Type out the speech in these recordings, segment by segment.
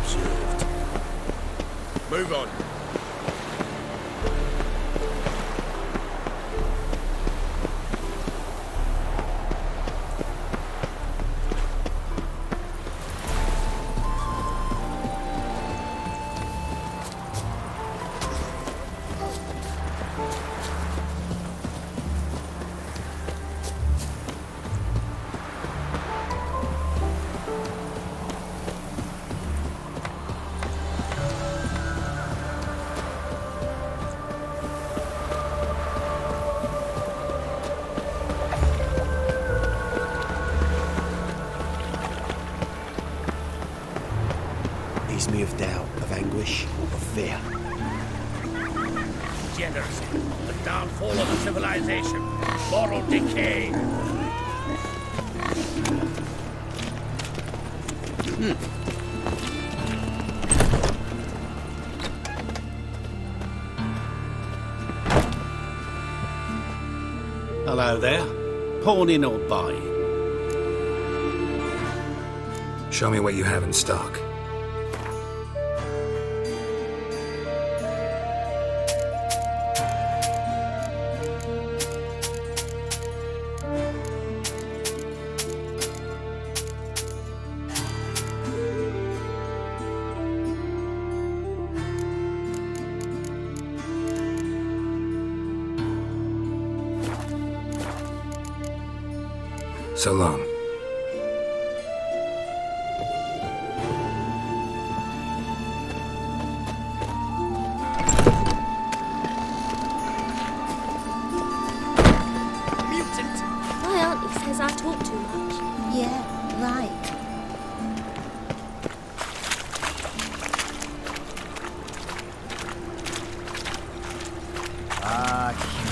observed. Move on. Me of doubt, of anguish, of fear. Degeneracy, the downfall of a civilization, moral decay. Hello there. Pawning or buying? Show me what you have in stock. So long. Mutant! My auntie says I talk too much. Yeah, right.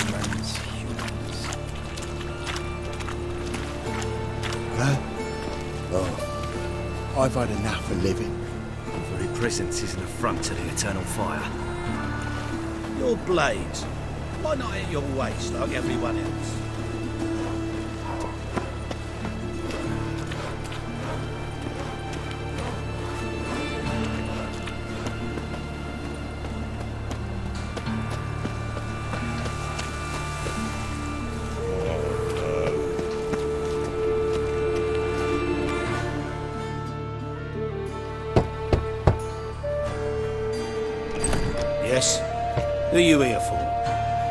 Humans. Oh, I've had enough of living. Your very presence is an affront to the eternal fire. Your blades. Why not at your waist like everyone else? Yes? Who are you here for?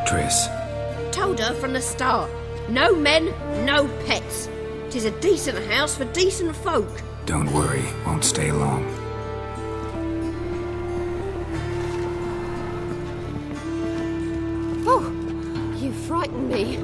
Triss. Told her from the start. No men, no pets. 'Tis a decent house for decent folk. Don't worry, won't stay long. Oh, you frightened me.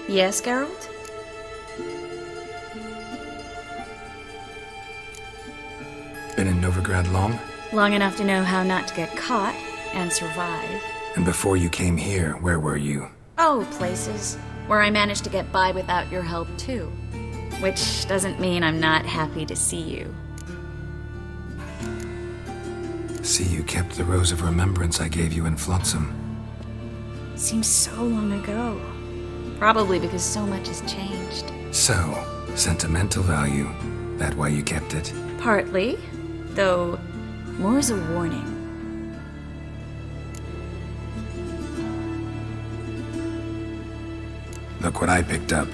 Yes, Geralt? Been in Novigrad long? Long enough to know how not to get caught and survive. And before you came here, where were you? Oh, places where I managed to get by without your help, too. Which doesn't mean I'm not happy to see you. See, you kept the Rose of Remembrance I gave you in Flotsam. Seems so long ago. Probably because so much has changed. So, sentimental value. That why you kept it? Partly, though more as a warning. Look what I picked up.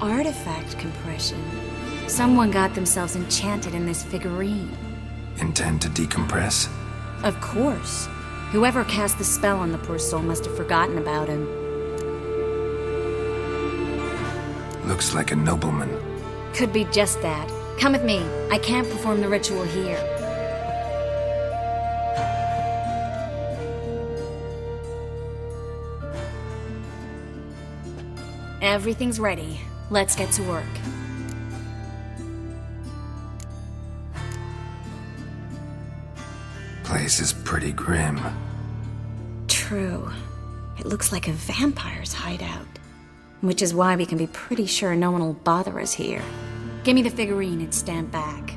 artifact compression. Someone got themselves enchanted in this figurine. Intend to decompress? Of course. Whoever cast the spell on the poor soul must have forgotten about him. Looks like a nobleman. Could be just that. Come with me. I can't perform the ritual here. Everything's ready. Let's get to work. Place is pretty grim. True. It looks like a vampire's hideout. Which is why we can be pretty sure no one will bother us here. Give me the figurine and stand back.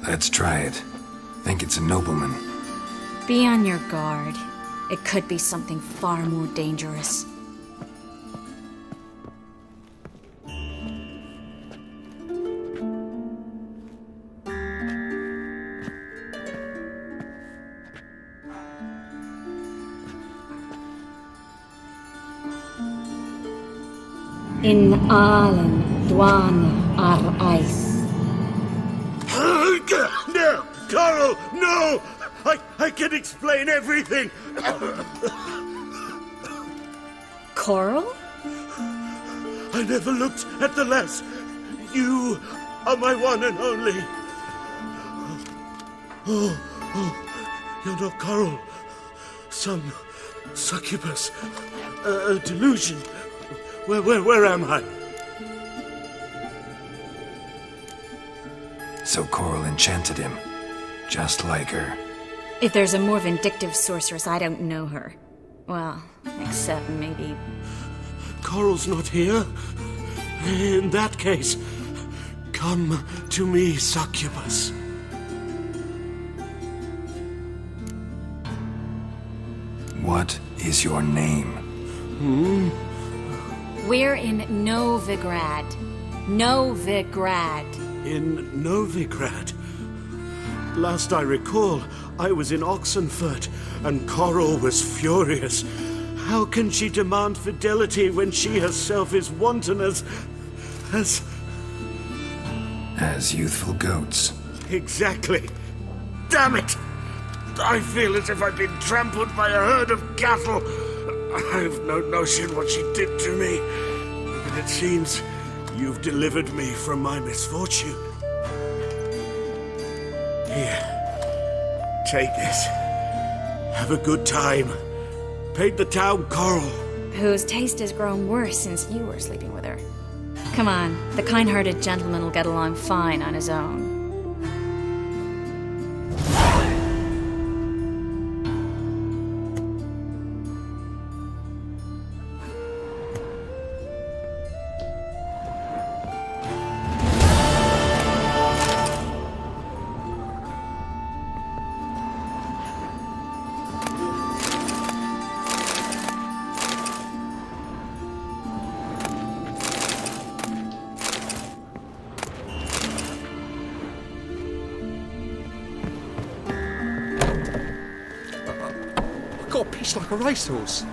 Let's try it. Think it's a nobleman. Be on your guard. It could be something far more dangerous. In allen dwan ar ice. No! Carl, no! I can explain everything! Coral? I never looked at the lass. You are my one and only. Oh, you're not Coral. Some succubus. A delusion. Where am I? So Coral enchanted him. Just like her. If there's a more vindictive sorceress, I don't know her. Well, except maybe... Coral's not here. In that case, come to me, succubus. What is your name? We're in Novigrad. Novigrad. In Novigrad. Last I recall, I was in Oxenfurt, and Coral was furious. How can she demand fidelity when she herself is wanton as youthful goats. Exactly. Damn it! I feel as if I've been trampled by a herd of cattle. I've no notion what she did to me, but it seems you've delivered me from my misfortune. Here, take this. Have a good time. Paint the town Coral. Whose taste has grown worse since you were sleeping with her. Come on, the kind-hearted gentleman will get along fine on his own. Got a pitch like a racehorse.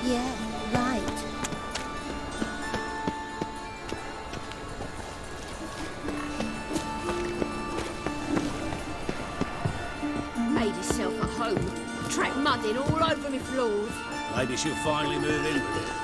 Yeah, right. Made herself a home. Track mudding all over me floors. Maybe she'll finally move in with it.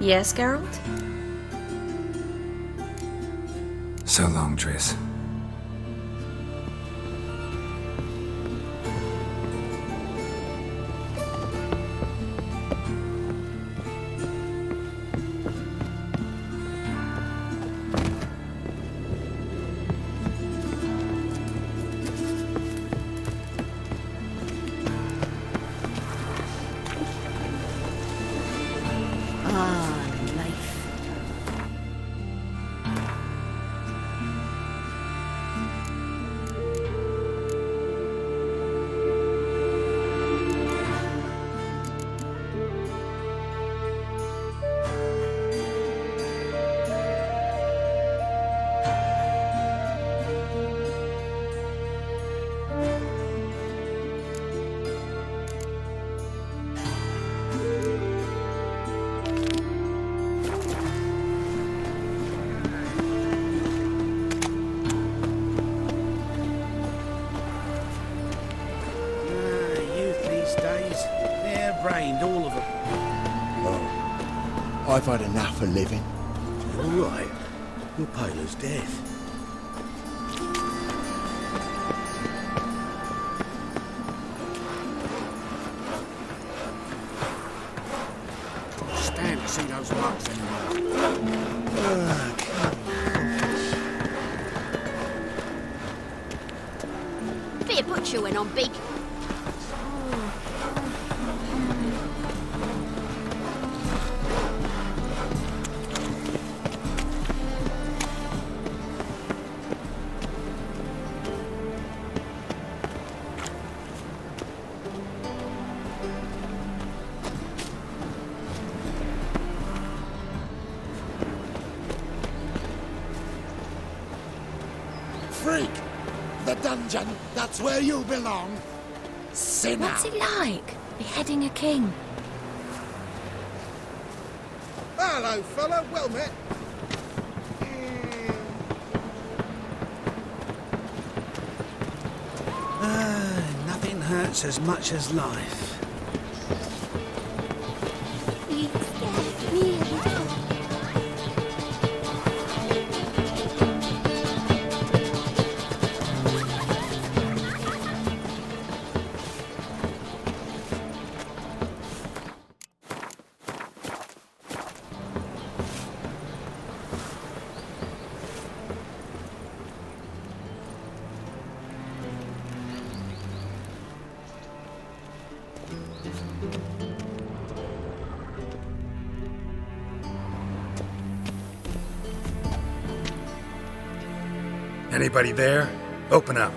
Yes, Geralt? So long, Triss. brained, all of them. I've had enough of living. All right. You're pale as death. Stand to see those marks anymore. Bit of butcher went on big. Freak! The dungeon, that's where you belong. Sinner! What's it like, beheading a king? Hello, fella, well met. Nothing hurts as much as life. Anybody there? Open up.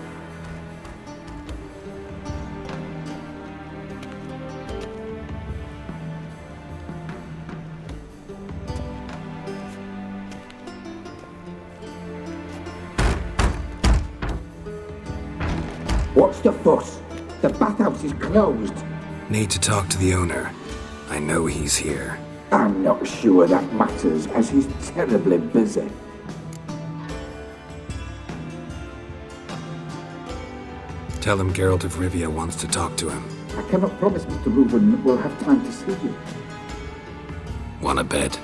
What's the fuss? The bathhouse is closed. Need to talk to the owner. I know he's here. I'm not sure that matters, as he's terribly busy. Tell him Geralt of Rivia wants to talk to him. I cannot promise Mr. Reuven will have time to see you. Wanna bet?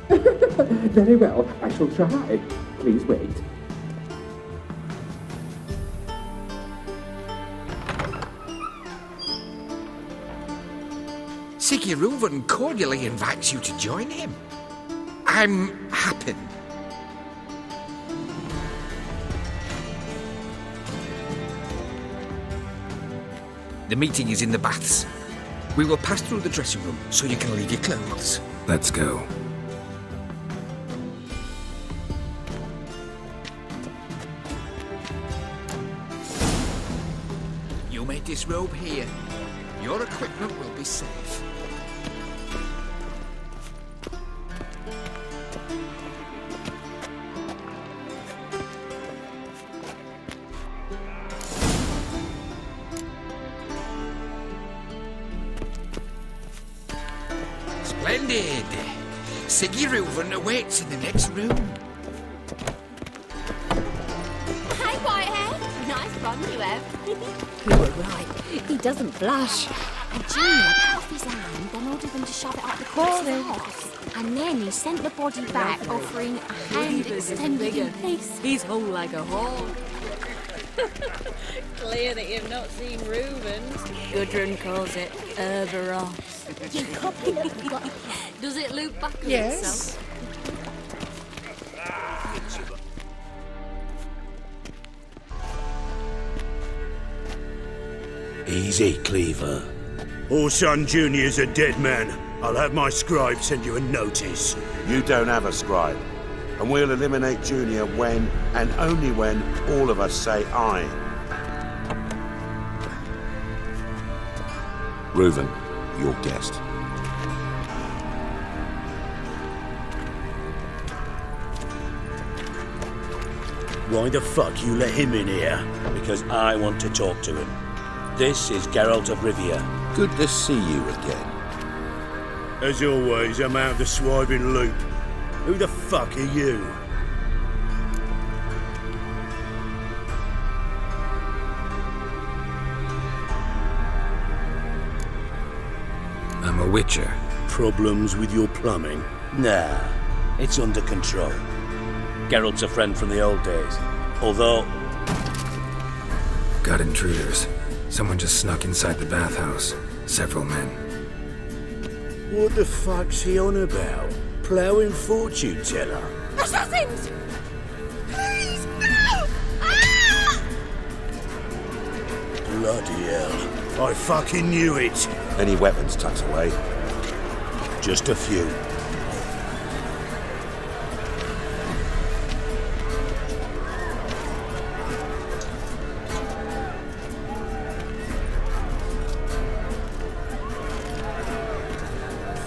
Very well, I shall try. Please wait. CD Reuven cordially invites you to join him. I'm happy. The meeting is in the baths. We will pass through the dressing room so you can leave your clothes. Let's go. You may disrobe here. Your equipment will be safe. Splendid! CD Reuven awaits in the next room. Hey, Whitehead. Nice run you have. You were right. He doesn't blush. And Junior cut off his hand, then ordered them to shove it up the corpse's arse. And then he sent the body back, offering a hand extended in peace. He's hung like a hawk. Clear that you've not seen Reuven's. Gudrun calls it Herberos. Does it loop back on itself? Easy, Cleaver. Orson Jr.'s a dead man. I'll have my scribe send you a notice. You don't have a scribe. And we'll eliminate Junior when, and only when, all of us say aye. Reuven, your guest. Why the fuck you let him in here? Because I want to talk to him. This is Geralt of Rivia. Good to see you again. As always, I'm out of the swiping loop. Who the fuck are you? I'm a witcher. Problems with your plumbing? Nah, it's under control. Geralt's a friend from the old days. Although... Got intruders. Someone just snuck inside the bathhouse. Several men. What the fuck's he on about? Ploughing fortune teller? Assassins! Please, no! Ah! Bloody hell. I fucking knew it. Any weapons tucked away? Just a few.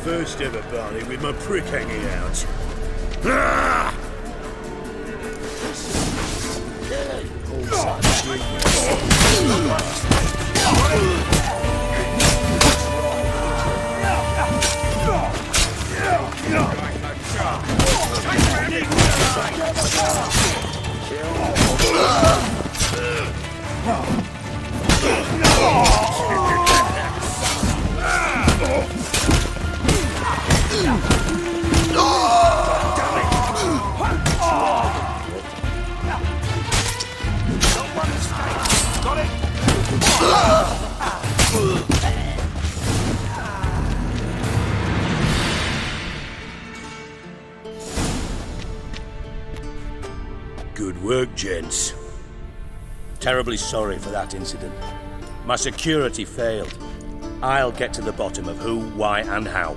First ever Barney with my prick hanging out. Ah! Good work, gents. Terribly sorry for that incident. My security failed. I'll get to the bottom of who, why, and how.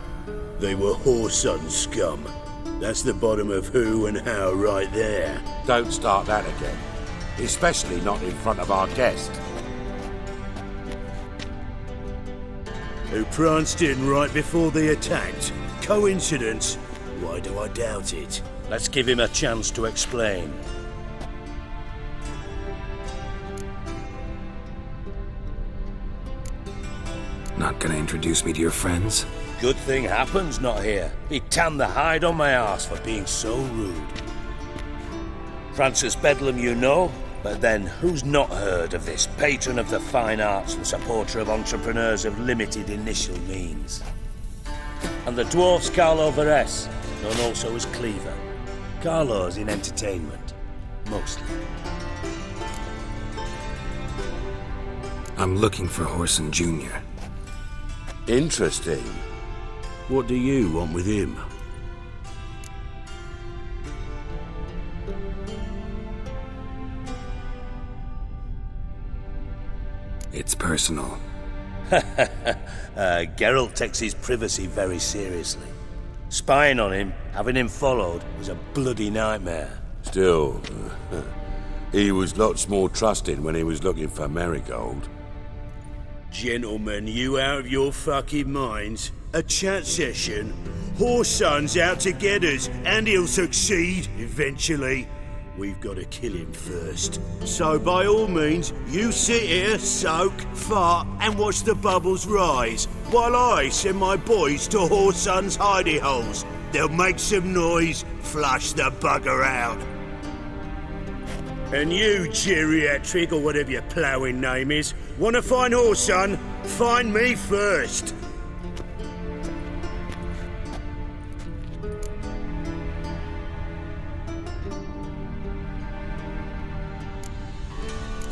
They were whoreson scum. That's the bottom of who and how right there. Don't start that again. Especially not in front of our guest. Who pranced in right before they attacked. Coincidence? Why do I doubt it? Let's give him a chance to explain. Not gonna introduce me to your friends? Good thing Happen's not here. He tanned the hide on my arse for being so rude. Francis Bedlam you know, but then who's not heard of this patron of the fine arts and supporter of entrepreneurs of limited initial means? And the dwarf's Carlo Veres, known also as Cleaver. Carlo's in entertainment, mostly. I'm looking for Whoreson Jr. Interesting. What do you want with him? It's personal. Geralt takes his privacy very seriously. Spying on him, having him followed, was a bloody nightmare. Still, he was lots more trusting when he was looking for Marigold. Gentlemen, you out of your fucking minds? A chat session? Whoreson's out to get us, and he'll succeed, eventually. We've got to kill him first. So by all means, you sit here, soak, fart, and watch the bubbles rise, while I send my boys to Whoreson's hidey holes. They'll make some noise, flush the bugger out. And you, geriatric, or whatever your ploughing name is, want to find Whoreson? Find me first.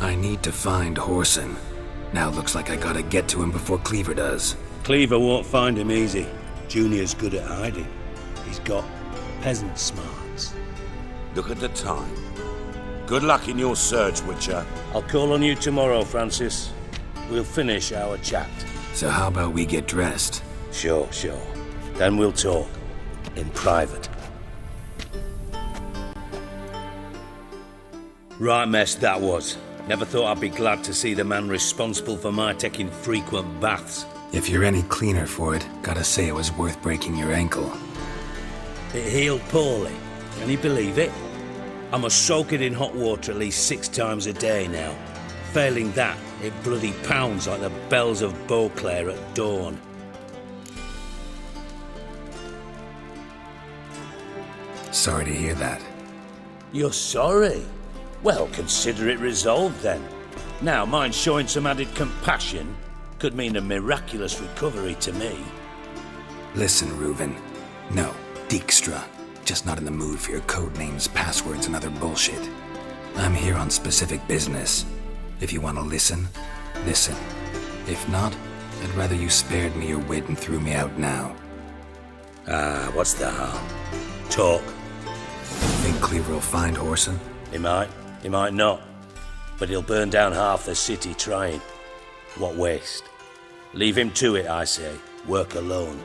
I need to find Whoreson. Now looks like I gotta get to him before Cleaver does. Cleaver won't find him easy. Junior's good at hiding. He's got peasant smarts. Look at the time. Good luck in your search, Witcher. I'll call on you tomorrow, Francis. We'll finish our chat. So how about we get dressed? Sure. Then we'll talk. In private. Right mess that was. Never thought I'd be glad to see the man responsible for my taking frequent baths. If you're any cleaner for it, gotta say it was worth breaking your ankle. It healed poorly. Can you believe it? I must soak it in hot water at least 6 times a day now. Failing that, it bloody pounds like the bells of Beauclair at dawn. Sorry to hear that. You're sorry? Well, consider it resolved then. Now, mind showing some added compassion could mean a miraculous recovery to me. Listen, Reuven. No, Dijkstra. Just not in the mood for your code names, passwords, and other bullshit. I'm here on specific business. If you want to listen, listen. If not, I'd rather you spared me your wit and threw me out now. What's the harm? Talk. Think Cleaver will find Whoreson? He might not. But he'll burn down half the city trying. What waste? Leave him to it, I say. Work alone.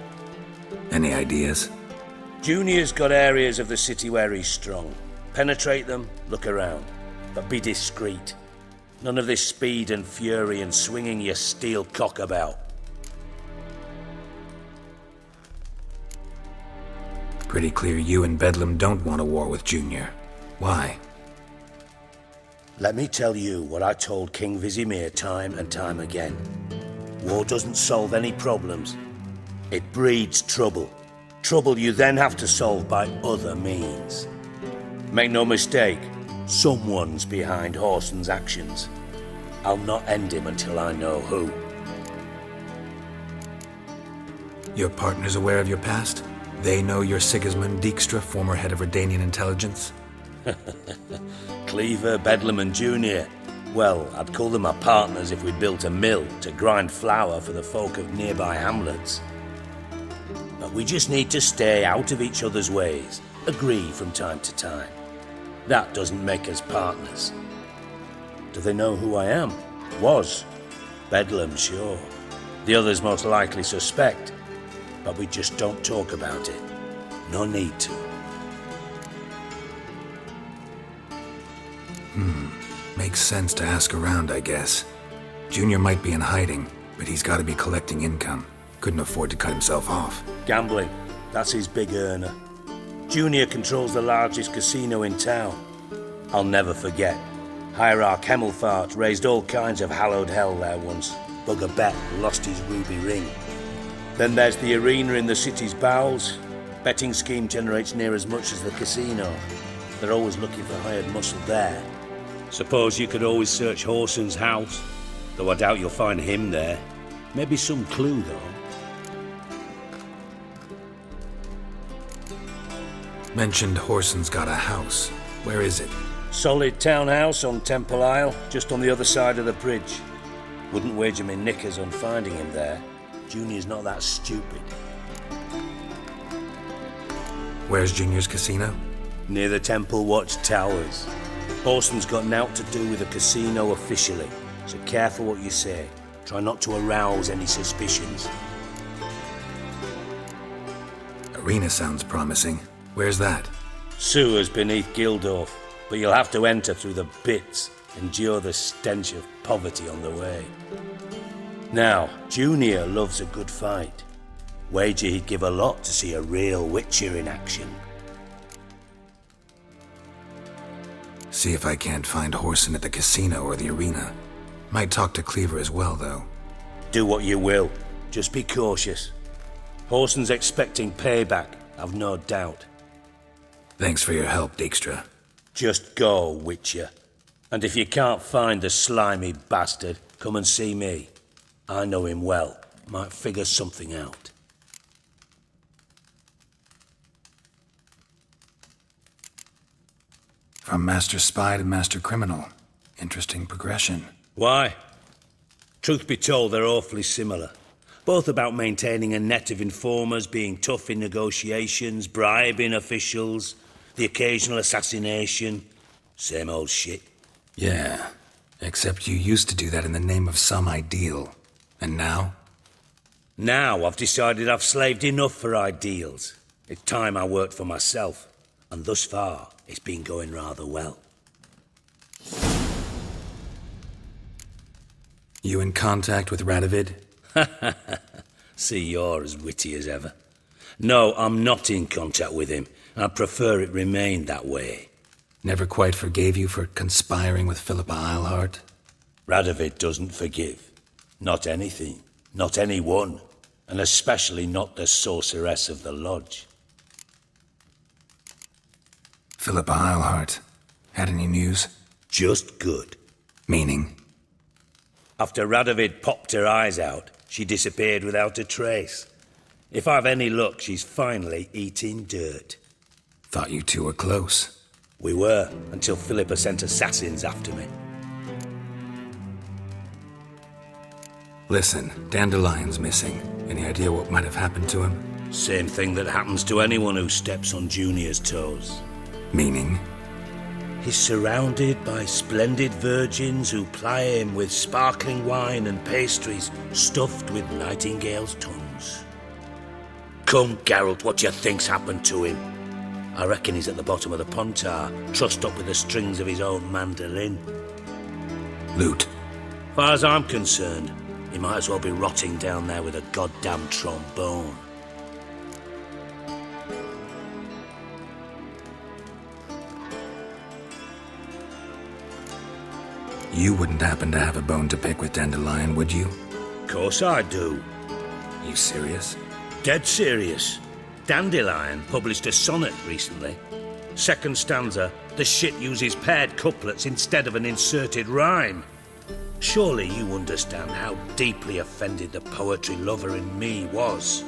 Any ideas? Junior's got areas of the city where he's strong. Penetrate them, look around. But be discreet. None of this speed and fury and swinging your steel cock about. Pretty clear you and Bedlam don't want a war with Junior. Why? Let me tell you what I told King Vizimir time and time again. War doesn't solve any problems. It breeds trouble. Trouble you then have to solve by other means. Make no mistake, someone's behind Whoreson's actions. I'll not end him until I know who. Your partner's aware of your past? They know you're Sigismund Dijkstra, former head of Redanian intelligence? Cleaver, Bedlam and Junior. Well, I'd call them my partners if we'd built a mill to grind flour for the folk of nearby hamlets. But we just need to stay out of each other's ways, agree from time to time. That doesn't make us partners. Do they know who I am? Was. Bedlam, sure. The others most likely suspect. But we just don't talk about it. No need to. Makes sense to ask around, I guess. Junior might be in hiding, but he's got to be collecting income. Couldn't afford to cut himself off. Gambling. That's his big earner. Junior controls the largest casino in town. I'll never forget. Hierarch Hemmelfart raised all kinds of hallowed hell there once. Bugger Bet lost his ruby ring. Then there's the arena in the city's bowels. Betting scheme generates near as much as the casino. They're always looking for hired muscle there. Suppose you could always search Whoreson's house, though I doubt you'll find him there. Maybe some clue, though. Mentioned Whoreson's got a house. Where is it? Solid townhouse on Temple Isle, just on the other side of the bridge. Wouldn't wager me knickers on finding him there. Junior's not that stupid. Where's Junior's casino? Near the Temple Watch Towers. Whoreson's got nought to do with the casino officially, so careful what you say. Try not to arouse any suspicions. Arena sounds promising. Where's that? Sewers beneath Gildorf, but you'll have to enter through the bits, endure the stench of poverty on the way. Now, Junior loves a good fight. Wager he'd give a lot to see a real Witcher in action. See if I can't find Whoreson at the casino or the arena. Might talk to Cleaver as well, though. Do what you will. Just be cautious. Whoreson's expecting payback, I've no doubt. Thanks for your help, Dijkstra. Just go, Witcher. And if you can't find the slimy bastard, come and see me. I know him well. Might figure something out. From Master Spy to Master Criminal. Interesting progression. Why? Truth be told, they're awfully similar. Both about maintaining a net of informers, being tough in negotiations, bribing officials, the occasional assassination. Same old shit. Yeah, except you used to do that in the name of some ideal. And now? Now I've decided I've slaved enough for ideals. It's time I worked for myself. And thus far, it's been going rather well. You in contact with Radovid? See, you're as witty as ever. No, I'm not in contact with him. I prefer it remained that way. Never quite forgave you for conspiring with Philippa Eilhart? Radovid doesn't forgive. Not anything. Not anyone. And especially not the sorceress of the lodge. Philippa Eilhart. Had any news? Just good. Meaning? After Radovid popped her eyes out, she disappeared without a trace. If I've any luck, she's finally eating dirt. Thought you two were close. We were, until Philippa sent assassins after me. Listen, Dandelion's missing. Any idea what might have happened to him? Same thing that happens to anyone who steps on Junior's toes. Meaning? He's surrounded by splendid virgins who ply him with sparkling wine and pastries stuffed with nightingales' tongues. Come, Geralt, what do you think's happened to him? I reckon he's at the bottom of the Pontar, trussed up with the strings of his own mandolin. Loot. Far as I'm concerned, he might as well be rotting down there with a goddamn trombone. You wouldn't happen to have a bone to pick with Dandelion, would you? Course I do. You serious? Dead serious. Dandelion published a sonnet recently. Second stanza, the shit uses paired couplets instead of an inserted rhyme. Surely you understand how deeply offended the poetry lover in me was.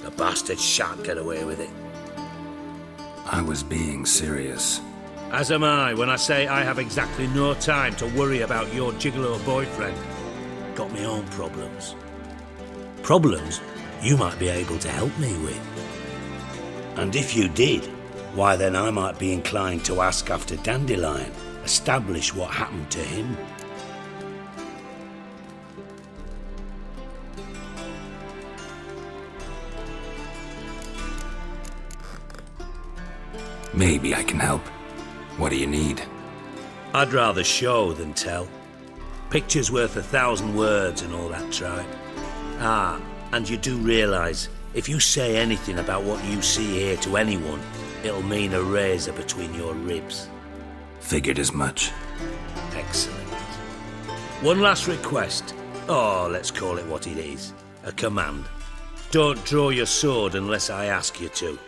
The bastard shan't get away with it. I was being serious. As am I when I say I have exactly no time to worry about your gigolo boyfriend. Got me own problems. Problems you might be able to help me with. And if you did, why then I might be inclined to ask after Dandelion, establish what happened to him. Maybe I can help. What do you need? I'd rather show than tell. Picture's worth 1,000 words and all that tripe. Ah, and you do realise, if you say anything about what you see here to anyone, it'll mean a razor between your ribs. Figured as much. Excellent. One last request. Oh, let's call it what it is. A command. Don't draw your sword unless I ask you to.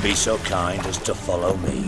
Be so kind as to follow me.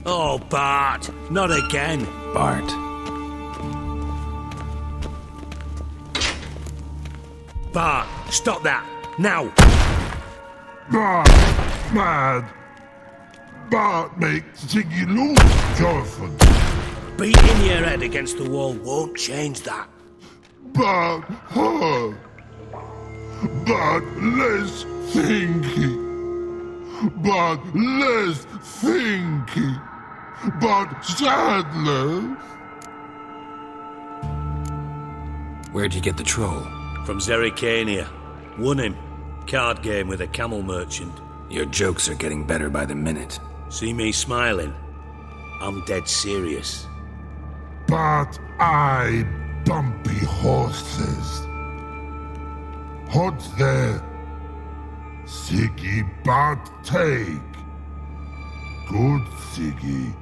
Oh, Bart, not again. Bart. Bart, stop that, now. Bart, mad. Bart makes Ziggy lose, Jorfen. Beating your head against the wall won't change that. Bart, hard. Bart, less thinky. Bart, less thinky. Bart, sadler. Where'd you get the troll? From Zerrikania. Won him. Card game with a camel merchant. Your jokes are getting better by the minute. See me smiling? I'm dead serious. But I bumpy horses. Hot there. Siggy but take. Good Siggy.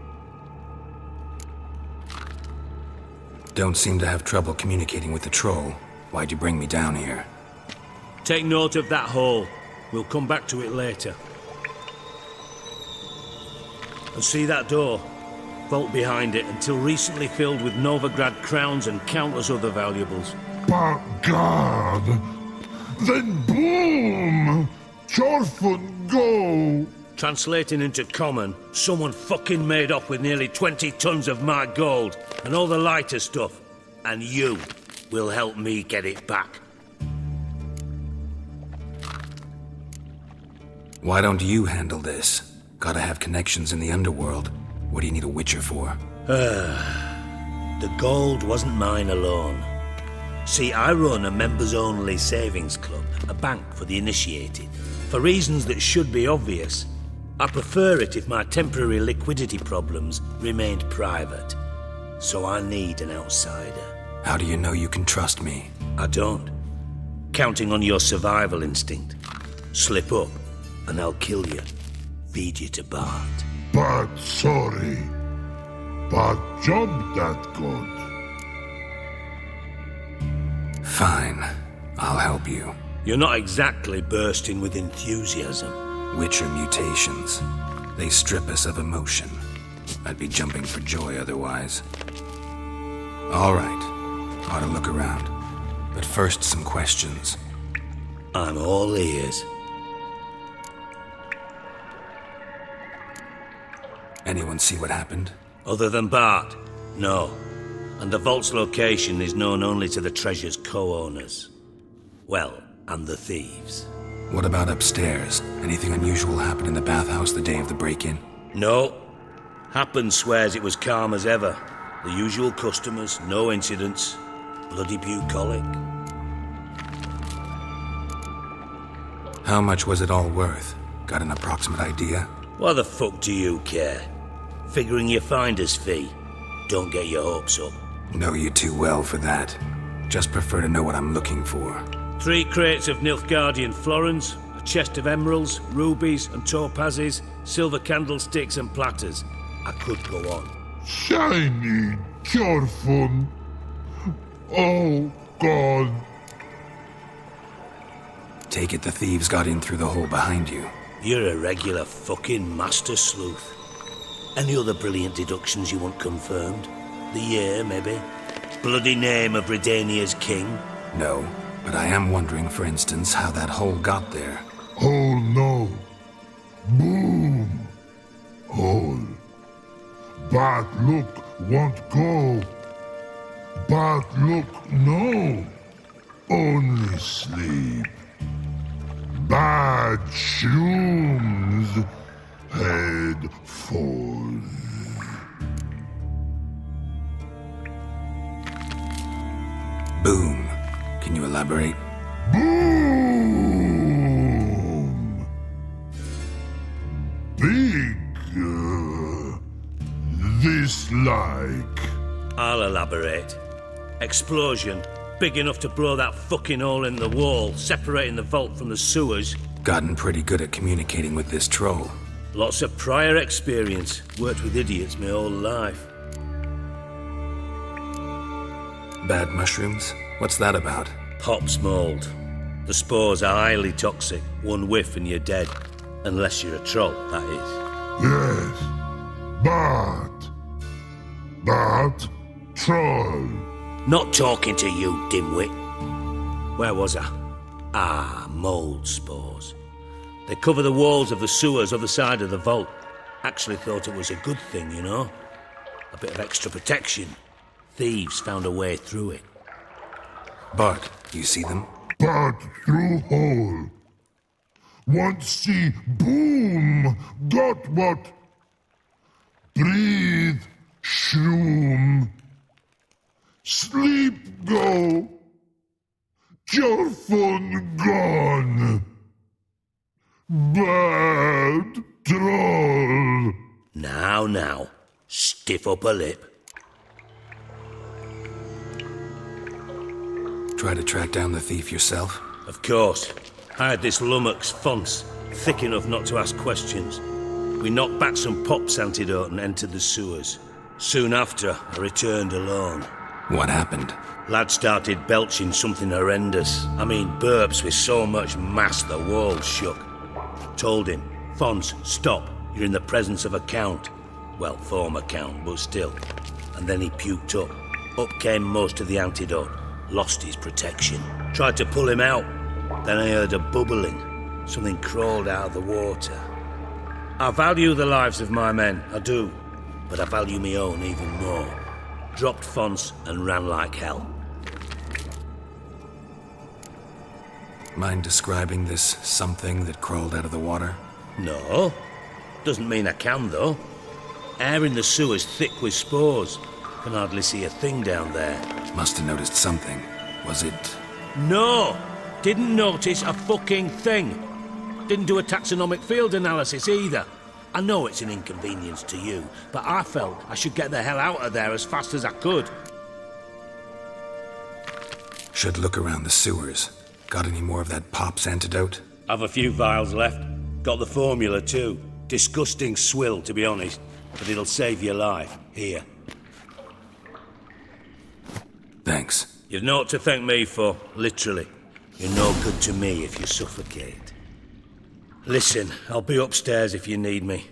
Don't seem to have trouble communicating with the troll. Why'd you bring me down here? Take note of that hole. We'll come back to it later. And see that door? Vault behind it, until recently filled with Novigrad crowns and countless other valuables. But God! Then boom! Jorfen, go! Translating into common, someone fucking made off with nearly 20 tons of my gold, and all the lighter stuff. And you will help me get it back. Why don't you handle this? Gotta have connections in the underworld. What do you need a witcher for? The gold wasn't mine alone. See, I run a members-only savings club, a bank for the initiated. For reasons that should be obvious, I prefer it if my temporary liquidity problems remained private. So I need an outsider. How do you know you can trust me? I don't. Counting on your survival instinct. Slip up, and I'll kill you. Feed you to Bart. But sorry. But job that good. Fine. I'll help you. You're not exactly bursting with enthusiasm. Witcher mutations. They strip us of emotion. I'd be jumping for joy otherwise. All right. Ought to look around. But first, some questions. I'm all ears. Anyone see what happened? Other than Bart? No. And the vault's location is known only to the treasure's co-owners. Well, and the thieves. What about upstairs? Anything unusual happen in the bathhouse the day of the break-in? No. Happen swears it was calm as ever. The usual customers, no incidents. Bloody bucolic. How much was it all worth? Got an approximate idea? Why the fuck do you care? Figuring your finder's fee. Don't get your hopes up. Know you too well for that. Just prefer to know what I'm looking for. 3 crates of Nilfgaardian florins, a chest of emeralds, rubies and topazes, silver candlesticks and platters. I could go on. Shiny Jorfen. Oh, God. Take it the thieves got in through the hole behind you. You're a regular fucking master sleuth. Any other brilliant deductions you want confirmed? The year, maybe? Bloody name of Redania's king? No, but I am wondering, for instance, how that hole got there. Hole no. Boom. Hole. But look, won't go. But look, no. Only sleep. Bad shrooms. Head falls. Boom. Can you elaborate? Boom! Big. This like. I'll elaborate. Explosion. Big enough to blow that fucking hole in the wall, separating the vault from the sewers. Gotten pretty good at communicating with this troll. Lots of prior experience. Worked with idiots my whole life. Bad mushrooms? What's that about? Hops mold. The spores are highly toxic. One whiff and you're dead. Unless you're a troll, that is. Yes. But, troll. Not talking to you, dimwit. Where was I? Ah, mould spores. They cover the walls of the sewers other side of the vault. Actually thought it was a good thing, you know? A bit of extra protection. Thieves found a way through it. Bart, you see them? But through hole. Once see boom, got what? Breathe, shroom. Sleep go. Your fun gone. Bad troll. Now, stiff upper lip. Try to track down the thief yourself? Of course. I had this lummox Fonce, thick enough not to ask questions. We knocked back some pop's antidote and entered the sewers. Soon after, I returned alone. What happened? Lad started belching something horrendous. I mean, burps with so much mass the walls shook. Told him, Fonce, stop. You're in the presence of a count. Well, former count, but still. And then he puked up. Up came most of the antidote. Lost his protection. Tried to pull him out. Then I heard a bubbling. Something crawled out of the water. I value the lives of my men, I do. But I value my own even more. Dropped Fonce and ran like hell. Mind describing this something that crawled out of the water? No. Doesn't mean I can, though. Air in the sewer's thick with spores. Can hardly see a thing down there. Must have noticed something. Was it... No! Didn't notice a fucking thing. Didn't do a taxonomic field analysis either. I know it's an inconvenience to you, but I felt I should get the hell out of there as fast as I could. Should look around the sewers. Got any more of that pop's antidote? I've a few vials left. Got the formula too. Disgusting swill, to be honest. But it'll save your life. Here. Thanks. You've naught to thank me for, literally. You're no good to me if you suffocate. Listen, I'll be upstairs if you need me.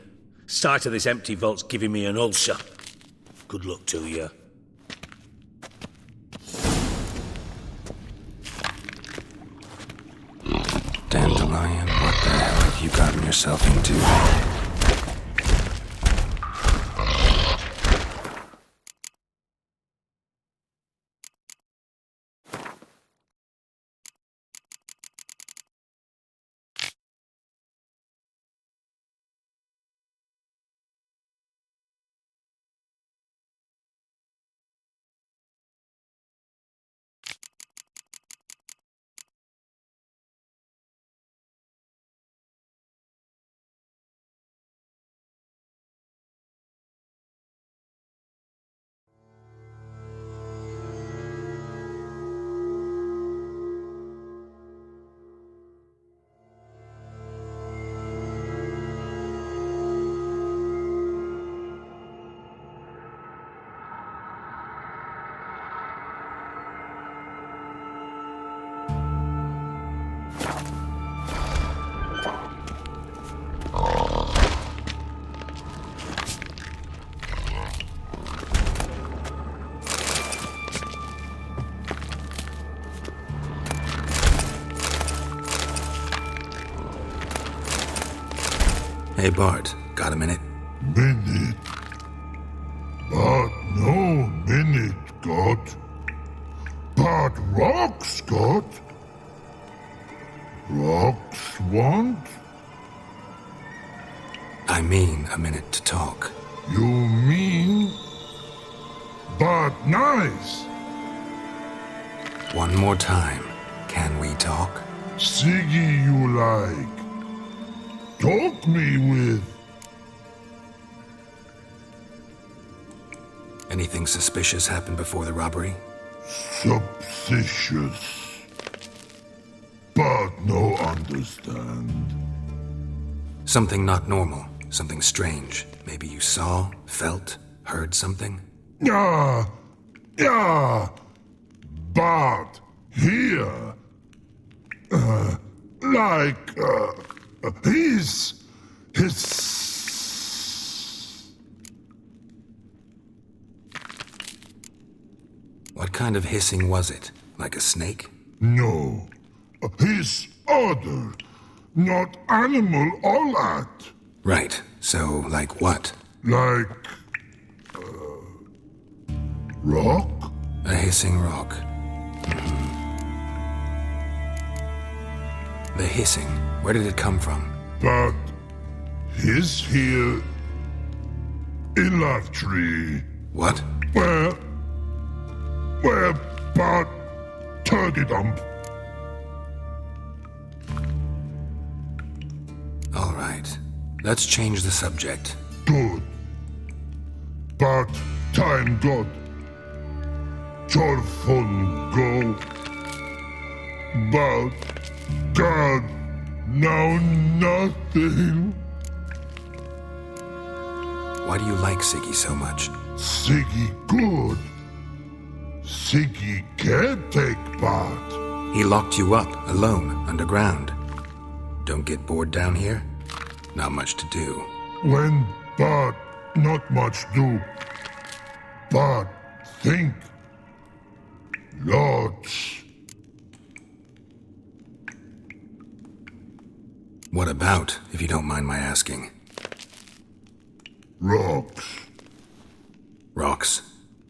Sight of this empty vault's giving me an ulcer. Good luck to you. Dandelion, what the hell have you gotten yourself into? Hey Bart, got a minute? Minute. But no minute got. But rocks got. Rocks want? I mean a minute to talk. You mean? But nice. One more time. Can we talk? Siggy you like. Talk me with. Anything suspicious happened before the robbery? Suspicious. But no understand. Something not normal. Something strange. Maybe you saw, felt, heard something? Yeah. But here. His What kind of hissing was it? Like a snake? No. His other. Not animal all that. Right. So, like what? Like... rock? A hissing rock. The hissing, where did it come from? But... his here... in that tree. What? Where but turkey dump. All right. Let's change the subject. Good. But time got. Fun go. But God, now nothing. Why do you like Siggy so much? Siggy good. Siggy can't take part. He locked you up, alone, underground. Don't get bored down here? Not much to do. When but not much do. But think. Lots. What about, if you don't mind my asking? Rocks. Rocks?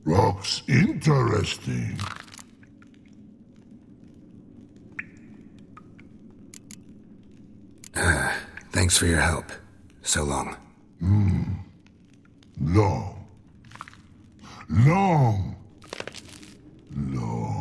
Rocks interesting. Thanks for your help. So long. Long. Long. Long.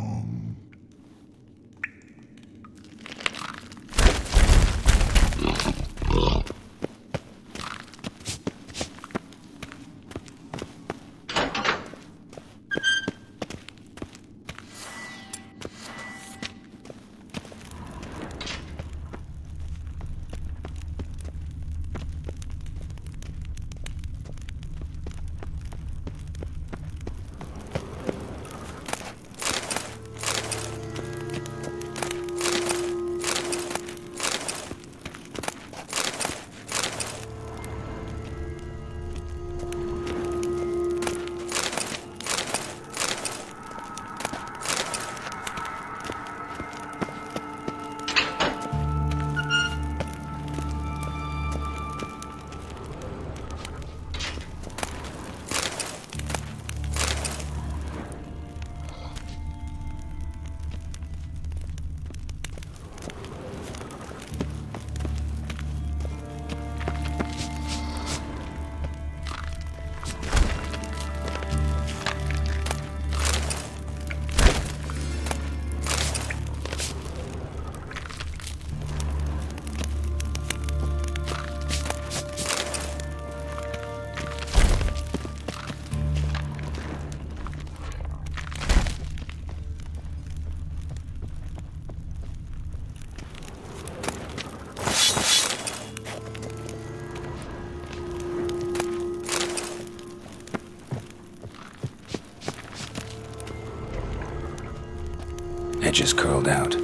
Edges curled out.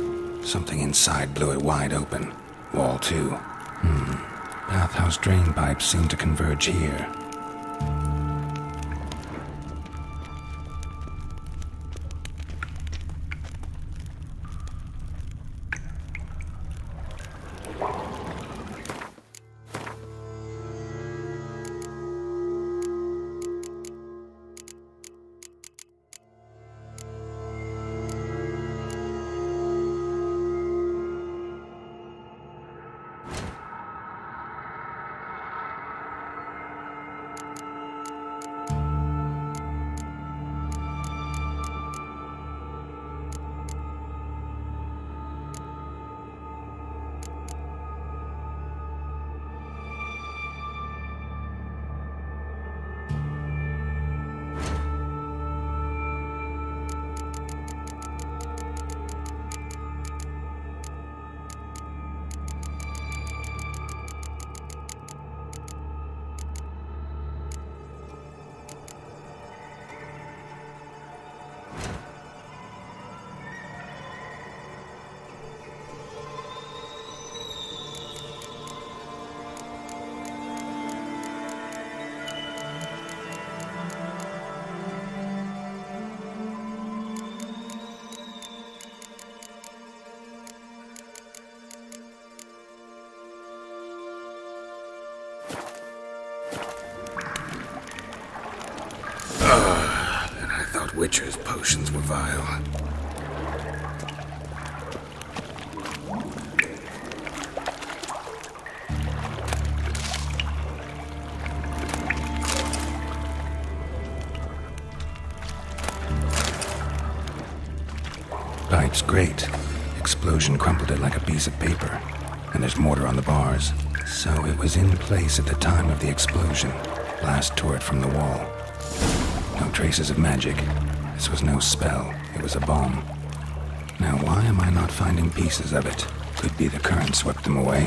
Something inside blew it wide open. Wall too. Bathhouse drain pipes seem to converge here. And I thought Witcher's potions were vile. Pipe's great. Explosion crumpled it like a piece of paper. And there's mortar on the bars. So it was in place at the time of the explosion. Blast tore it from the wall. No traces of magic. This was no spell. It was a bomb. Now why am I not finding pieces of it? Could be the current swept them away.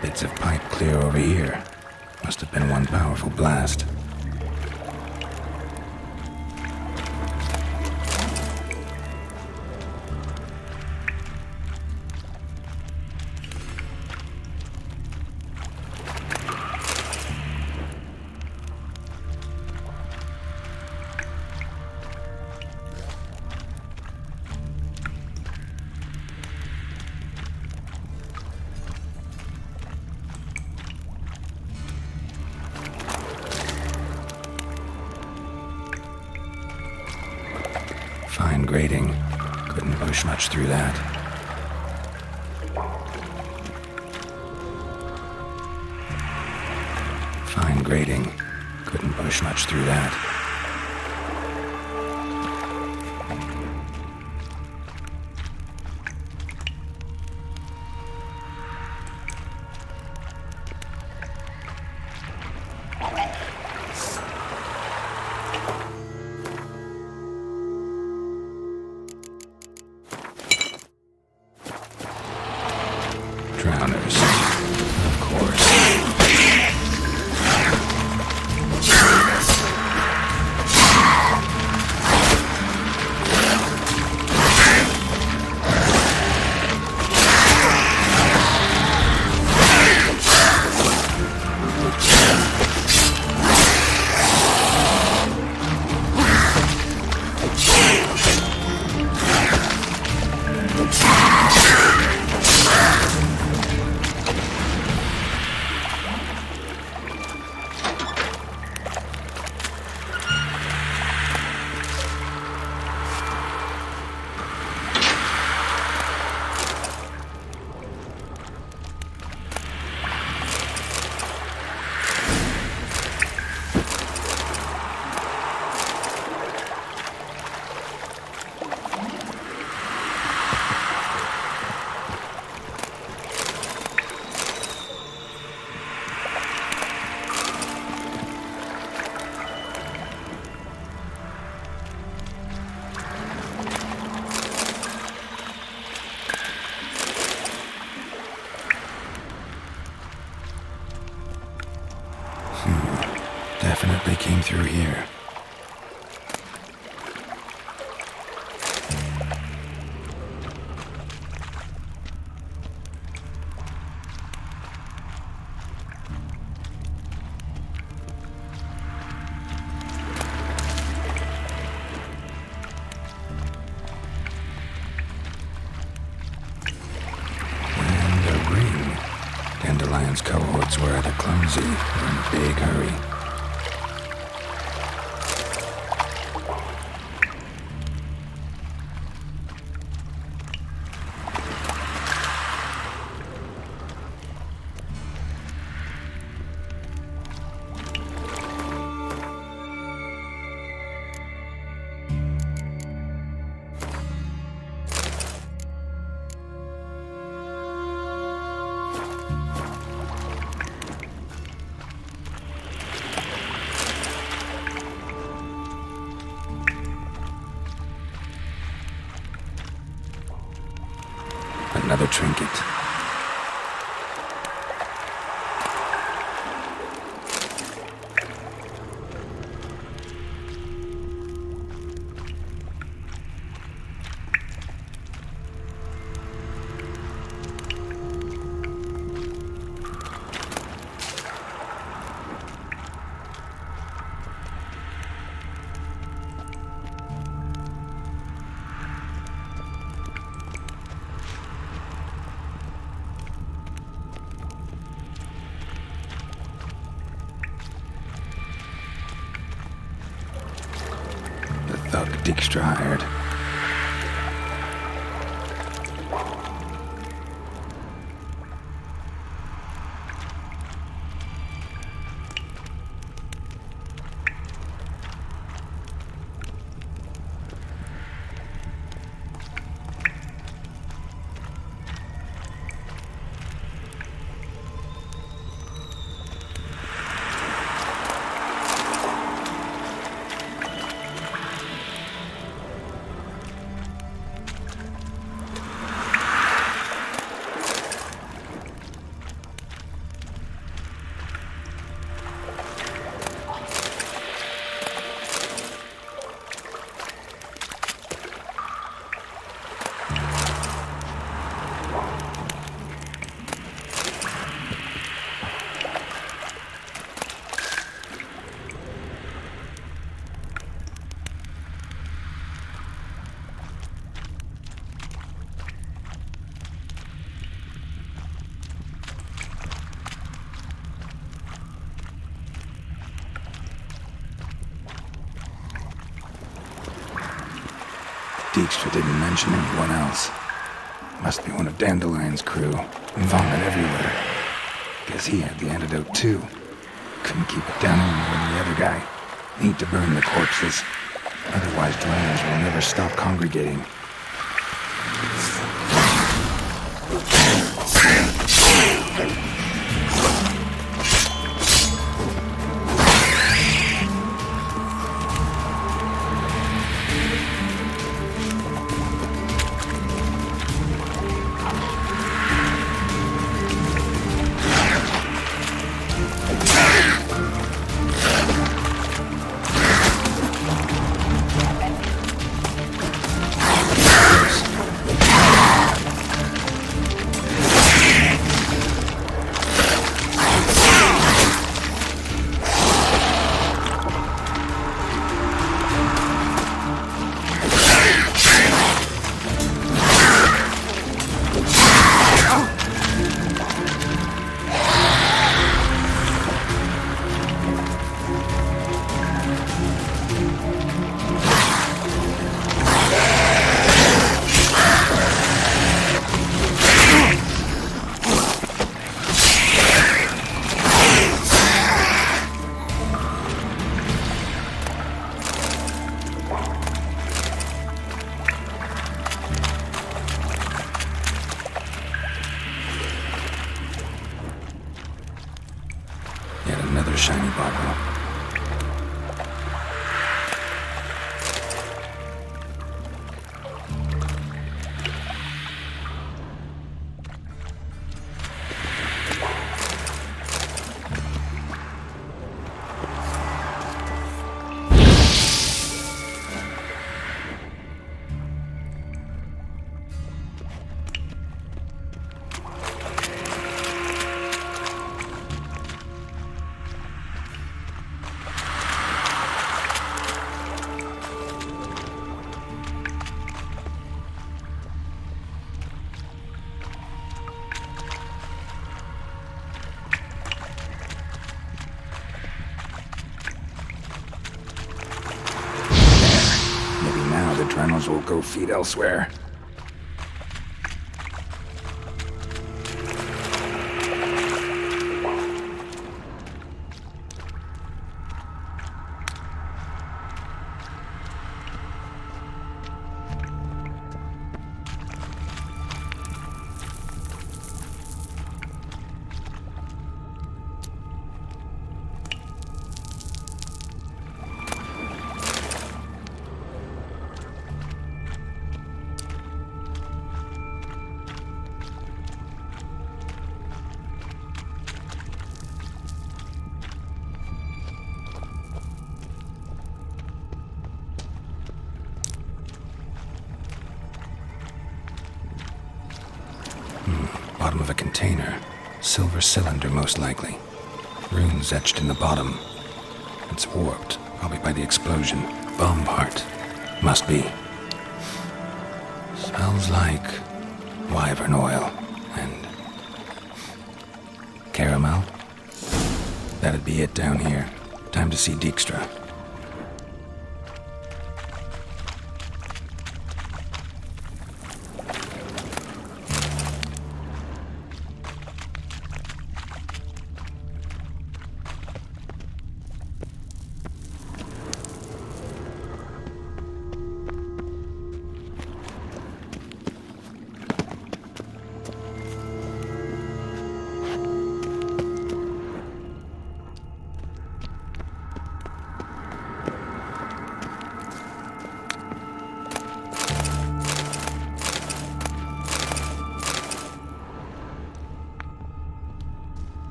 Bits of pipe clear over here. Must have been one powerful blast. Fine grating. Couldn't push much through that. Fine grating. Couldn't push much through that. Drowners. Of course. Definitely came through here. And a ring. Dandelion's cohorts were either clumsy or in a big hurry. Another trinket. Dijkstra hired. Dijkstra didn't mention anyone else. Must be one of Dandelion's crew. Vomit everywhere. Guess he had the antidote too. Couldn't keep it down any more than the other guy. Need to burn the corpses. Otherwise drones will never stop congregating. Shiny bottle. Adrenals will go feed elsewhere. Bottom of a container. Silver cylinder, most likely. Runes etched in the bottom. It's warped, probably by the explosion. Bomb part. Must be. Smells like wyvern oil and caramel. That'd be it down here. Time to see Dijkstra.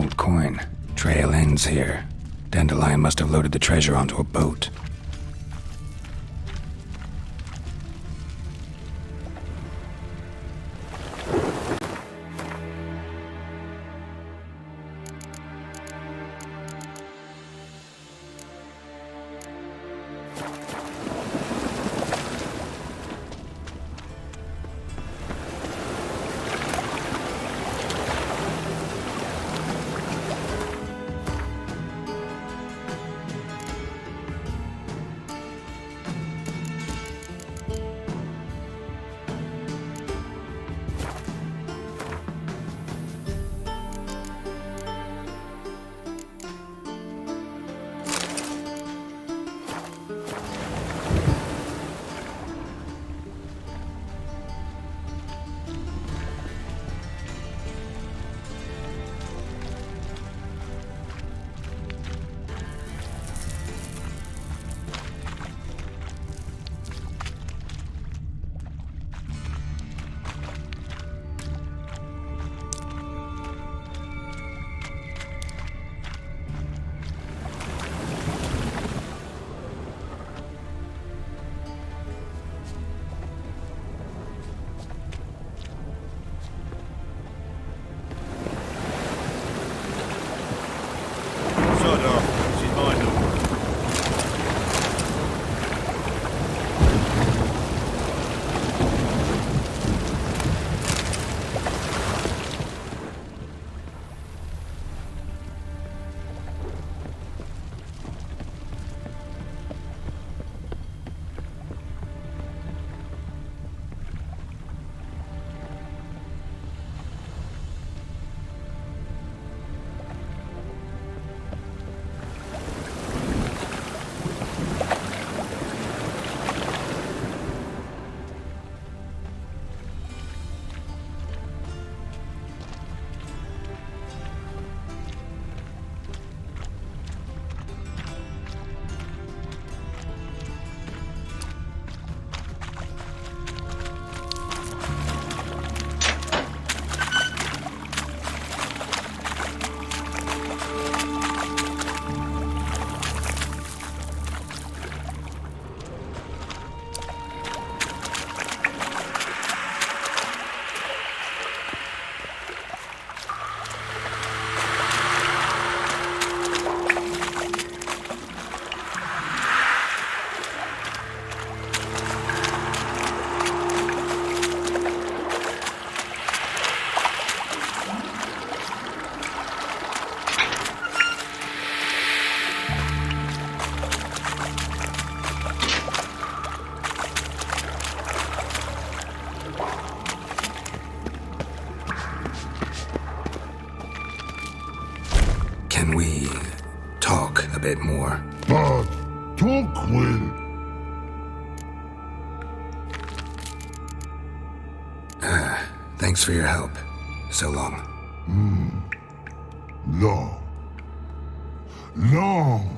ancient coin. Trail ends here. Dandelion must have loaded the treasure onto a boat. Can we talk a bit more? But talk will. Thanks for your help. So long. Long. Long.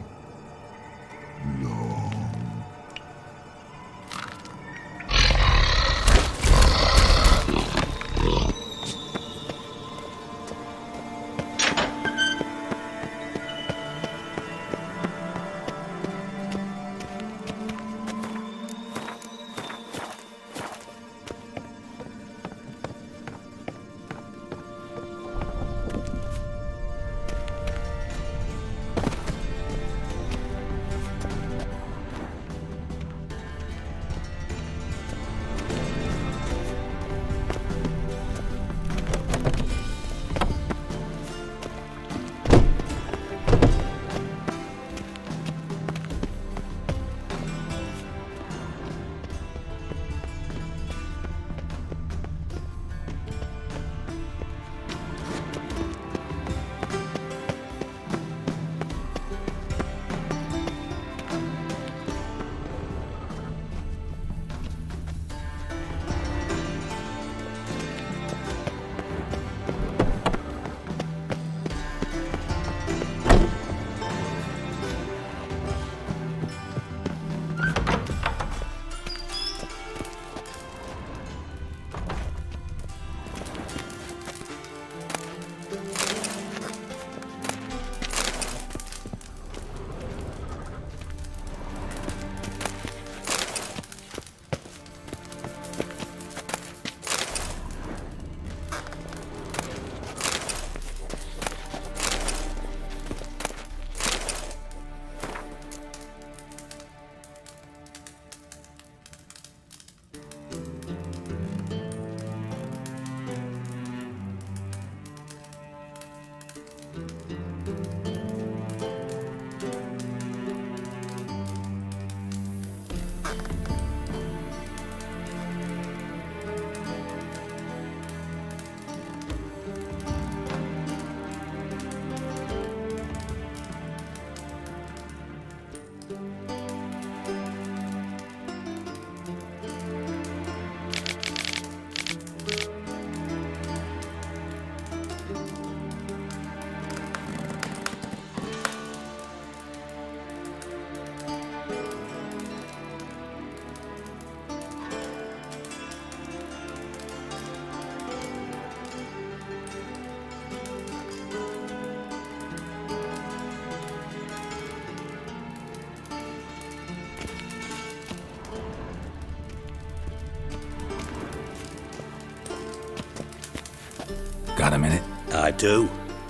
Got a minute? I do.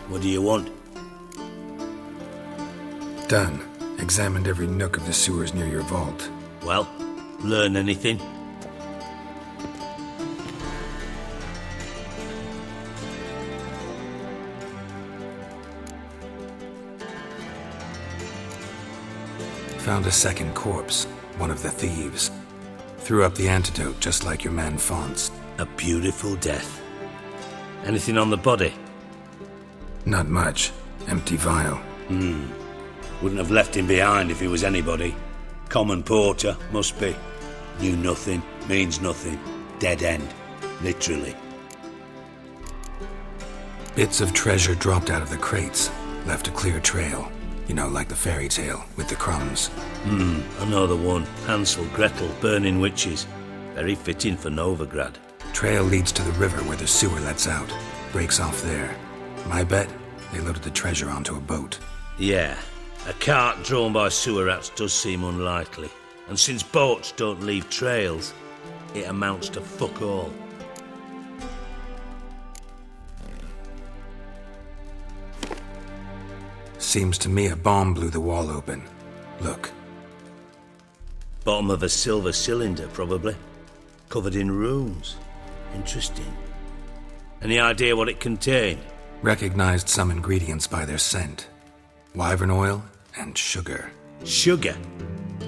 What do you want? Done. Examined every nook of the sewers near your vault. Well, learn anything? Found a second corpse, one of the thieves. Threw up the antidote just like your man Fonz. A beautiful death. Anything on the body? Not much. Empty vial. Wouldn't have left him behind if he was anybody. Common porter, must be. Knew nothing, means nothing. Dead end. Literally. Bits of treasure dropped out of the crates. Left a clear trail. You know, like the fairy tale, with the crumbs. I know the one. Hansel, Gretel, burning witches. Very fitting for Novigrad. Trail leads to the river where the sewer lets out. Breaks off there. My bet, they loaded the treasure onto a boat. Yeah. A cart drawn by sewer rats does seem unlikely. And since boats don't leave trails, it amounts to fuck all. Seems to me a bomb blew the wall open. Look. Bottom of a silver cylinder, probably. Covered in runes. Interesting. Any idea what it contained? Recognized some ingredients by their scent. Wyvern oil and sugar. Sugar?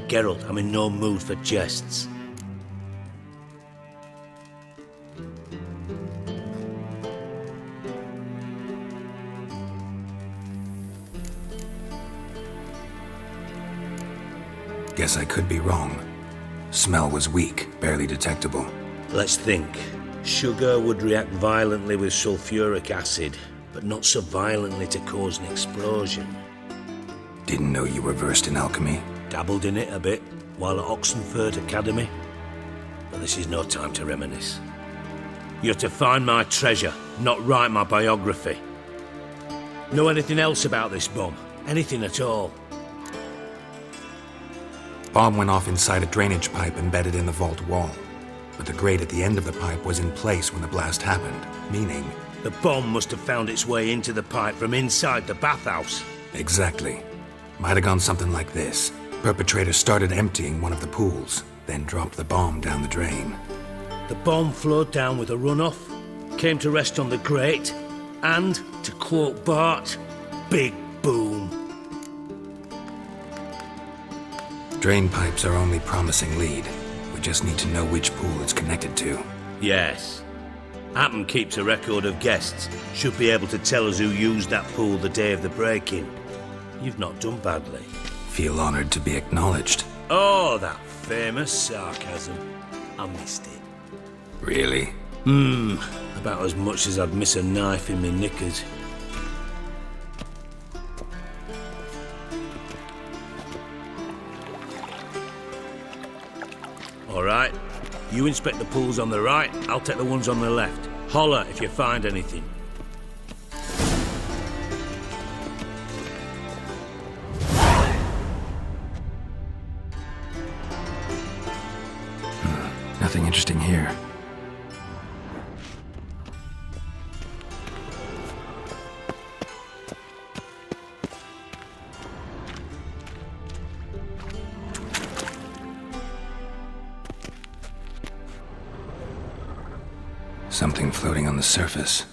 Geralt, I'm in no mood for jests. Guess I could be wrong. Smell was weak, barely detectable. Let's think. Sugar would react violently with sulfuric acid, but not so violently to cause an explosion. Didn't know you were versed in alchemy. Dabbled in it a bit while at Oxenford Academy. But this is no time to reminisce. You're to find my treasure, not write my biography. Know anything else about this bomb? Anything at all? Bomb went off inside a drainage pipe embedded in the vault wall. But the grate at the end of the pipe was in place when the blast happened, meaning... The bomb must have found its way into the pipe from inside the bathhouse. Exactly. Might have gone something like this. Perpetrator started emptying one of the pools, then dropped the bomb down the drain. The bomb flowed down with a runoff, came to rest on the grate, and, to quote Bart, big boom. Drain pipes are only promising lead. We just need to know which pool it's connected to. Yes. Appen keeps a record of guests. Should be able to tell us who used that pool the day of the break-in. You've not done badly. Feel honored to be acknowledged. Oh, that famous sarcasm. I missed it. Really? About as much as I'd miss a knife in my knickers. All right. You inspect the pools on the right, I'll take the ones on the left. Holler if you find anything. Nothing interesting here. Something floating on the surface.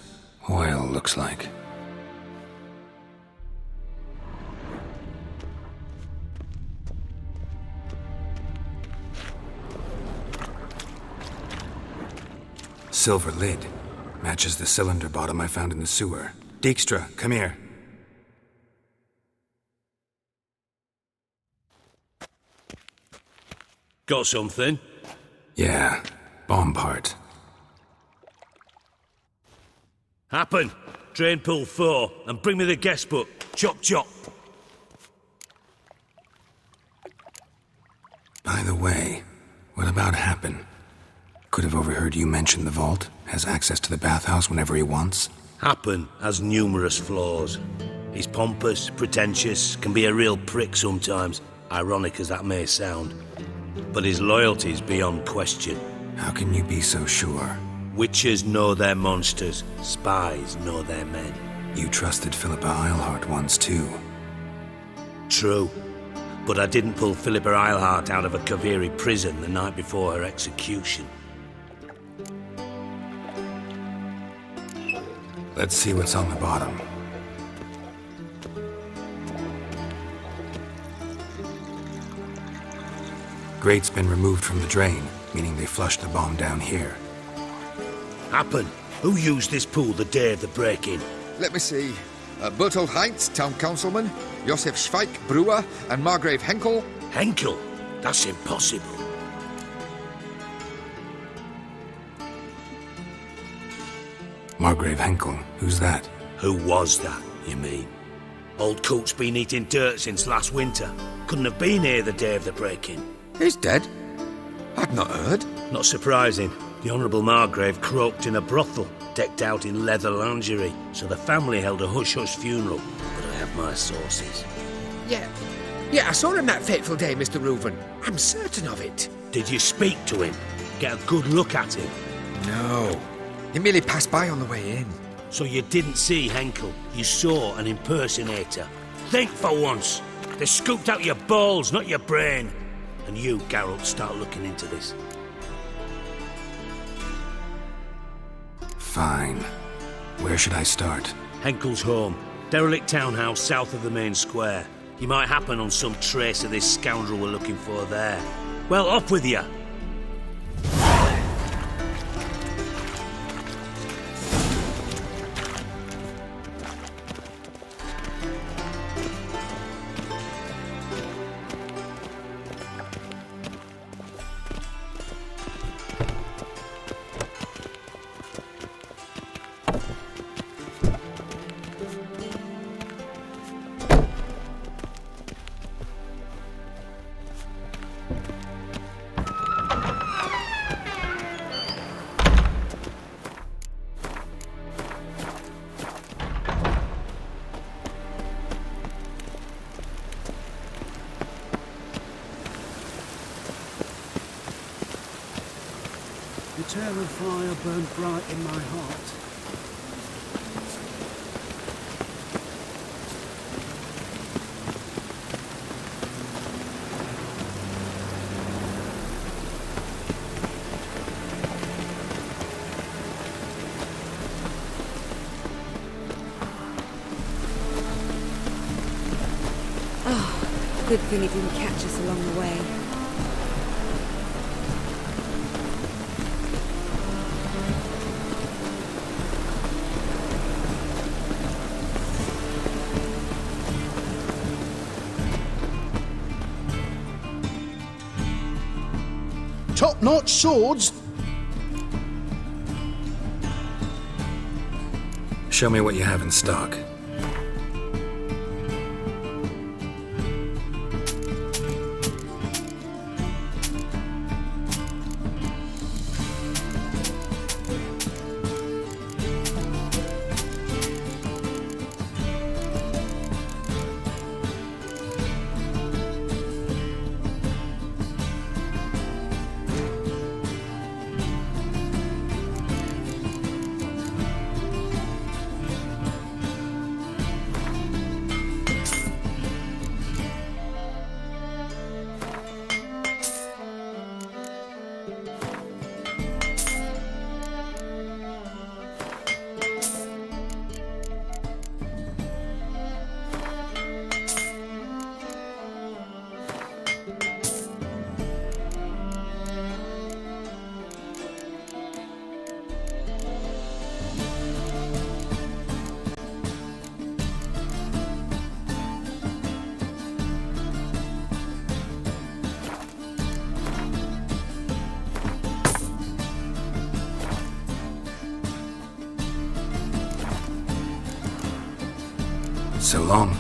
Oil, looks like. Silver lid. Matches the cylinder bottom I found in the sewer. Dijkstra, come here. Got something? Yeah, bomb part. Happen. Drain pool 4, and bring me the guest book. Chop, chop. By the way, what about Happen? Could have overheard you mention the vault. Has access to the bathhouse whenever he wants. Happen has numerous flaws. He's pompous, pretentious, can be a real prick sometimes, ironic as that may sound. But his loyalty's beyond question. How can you be so sure? Witchers know their monsters. Spies know their men. You trusted Philippa Eilhart once too. True. But I didn't pull Philippa Eilhart out of a Kaviri prison the night before her execution. Let's see what's on the bottom. Grate's been removed from the drain, meaning they flushed the bomb down here. Happen. Who used this pool the day of the break-in? Let me see. Bertolt Heinz, town councilman, Josef Schweik, brewer, and Margrave Henkel. Henkel? That's impossible. Margrave Henkel, who's that? Who was that, you mean? Old Coot's been eating dirt since last winter. Couldn't have been here the day of the break-in. He's dead? I'd not heard. Not surprising. The Honourable Margrave croaked in a brothel, decked out in leather lingerie, so the family held a hush-hush funeral. But I have my sources. Yeah, I saw him that fateful day, Mr. Reuven. I'm certain of it. Did you speak to him? Get a good look at him? No. He merely passed by on the way in. So you didn't see Henkel. You saw an impersonator. Think for once. They scooped out your balls, not your brain. And you, Geralt, start looking into this. Fine. Where should I start? Henkel's home. Derelict townhouse south of the main square. You might happen on some trace of this scoundrel we're looking for there. Well, up with you. Eternal fire burned bright in my heart. Oh, good thing it didn't catch us along the way. Top-notch swords? Show me what you have in stock. So long.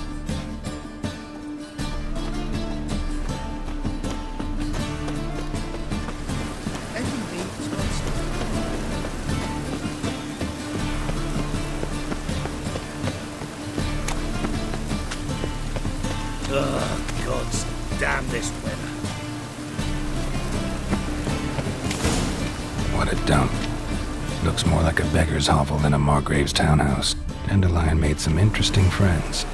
Ugh, gods damn this weather. What a dump. Looks more like a beggar's hovel than a Margrave's townhouse. Dandelion made some interesting friends.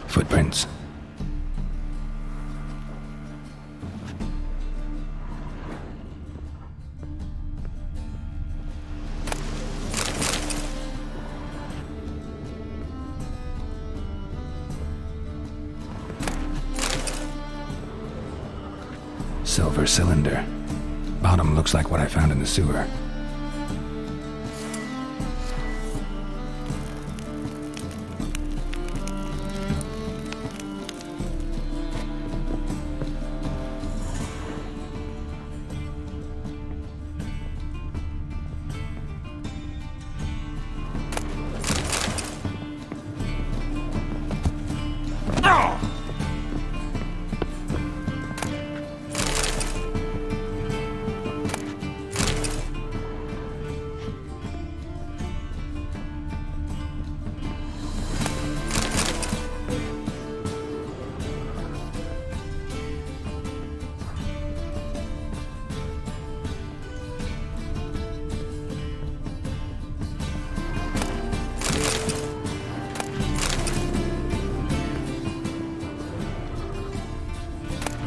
Footprints. Silver cylinder. Bottom looks like what I found in the sewer.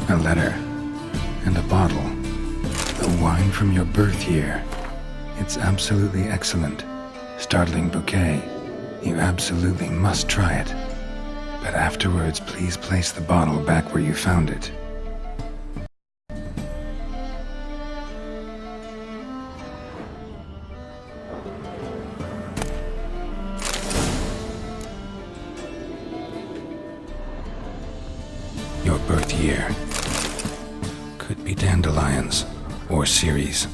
A letter and a bottle. The wine from your birth year. It's absolutely excellent. Startling bouquet. You absolutely must try it. But afterwards, please place the bottle back where you found it. Your birth year. Could be dandelions or Ceres.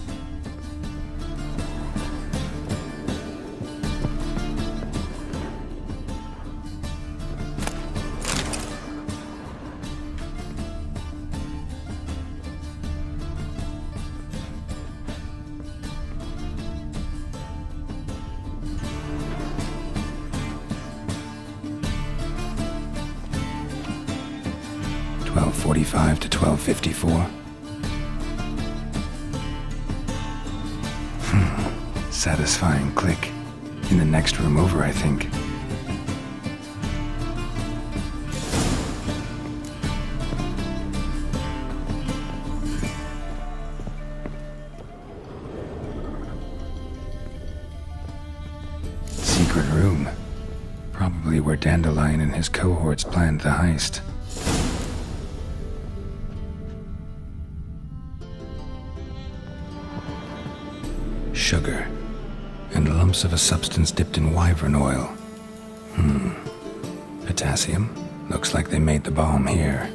$12:45 to $12:54. Satisfying click. In the next room over, I think. Secret room. Probably where Dandelion and his cohorts planned the heist. Sugar. And lumps of a substance dipped in wyvern oil. Potassium? Looks like they made the bomb here.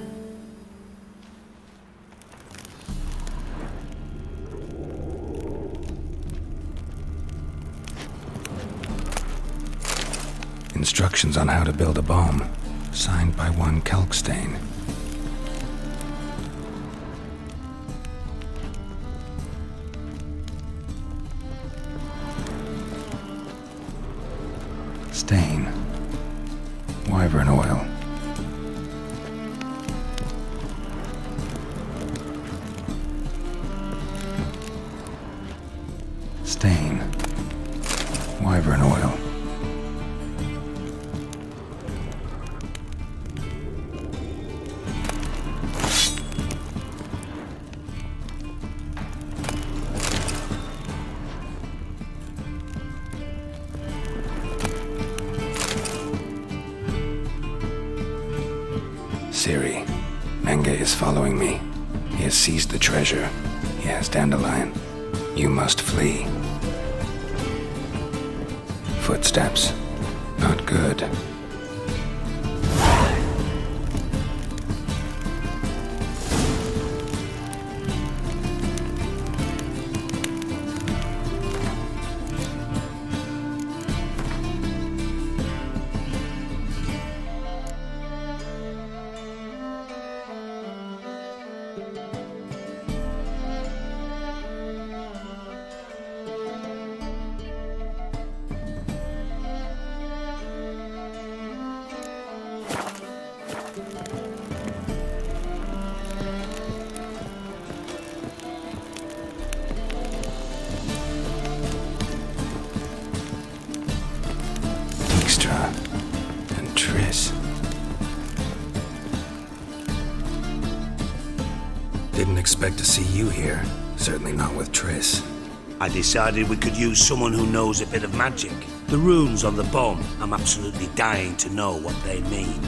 Instructions on how to build a bomb, signed by one Kalkstain. Stain. Wyvern oil. Stain. Wyvern oil. Siri, Menge is following me. He has seized the treasure. He has Dandelion. You must flee. Footsteps. Not good. expect to see you here. Certainly not with Triss. I decided we could use someone who knows a bit of magic. The runes on the bomb, I'm absolutely dying to know what they mean.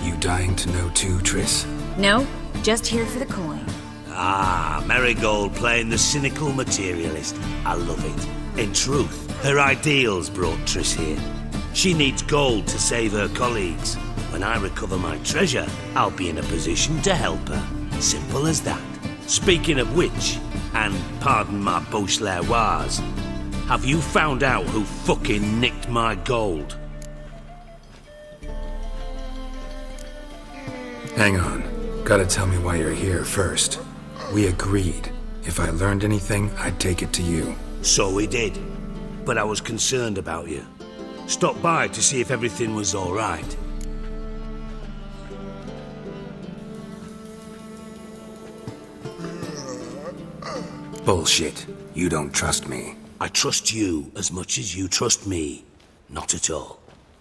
You dying to know too, Triss? No, just here for the coin. Ah, Marigold playing the cynical materialist. I love it. In truth, her ideals brought Triss here. She needs gold to save her colleagues. When I recover my treasure, I'll be in a position to help her. Simple as that. Speaking of which, and pardon my Beauclervoise, have you found out who fucking nicked my gold? Hang on. Gotta tell me why you're here first. We agreed. If I learned anything, I'd take it to you. So we did. But I was concerned about you. Stopped by to see if everything was all right. Bullshit. You don't trust me. I trust you as much as you trust me. Not at all.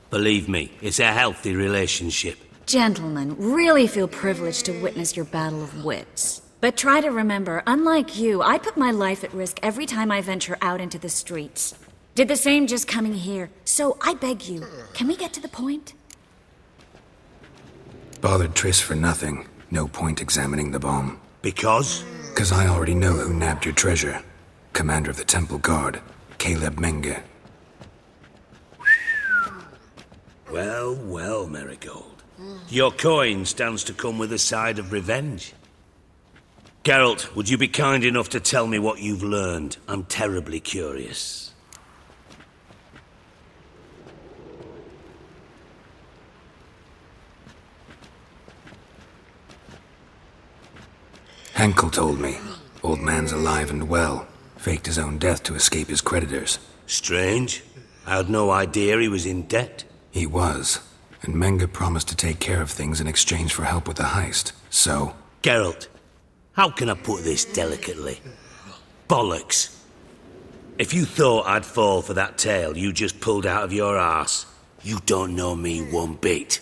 Believe me, it's a healthy relationship. Gentlemen, really feel privileged to witness your battle of wits. But try to remember, unlike you, I put my life at risk every time I venture out into the streets. Did the same just coming here. So I beg you, can we get to the point? Bothered Triss for nothing. No point examining the bomb. Because? 'Cause I already know who nabbed your treasure. Commander of the Temple Guard, Caleb Menge. Well, well, Marigold. Your coin stands to come with a side of revenge. Geralt, would you be kind enough to tell me what you've learned? I'm terribly curious. Henkel told me. Old man's alive and well. Faked his own death to escape his creditors. Strange. I had no idea he was in debt. He was. And Menge promised to take care of things in exchange for help with the heist. So... Geralt, how can I put this delicately? Bollocks. If you thought I'd fall for that tale you just pulled out of your arse, you don't know me one bit.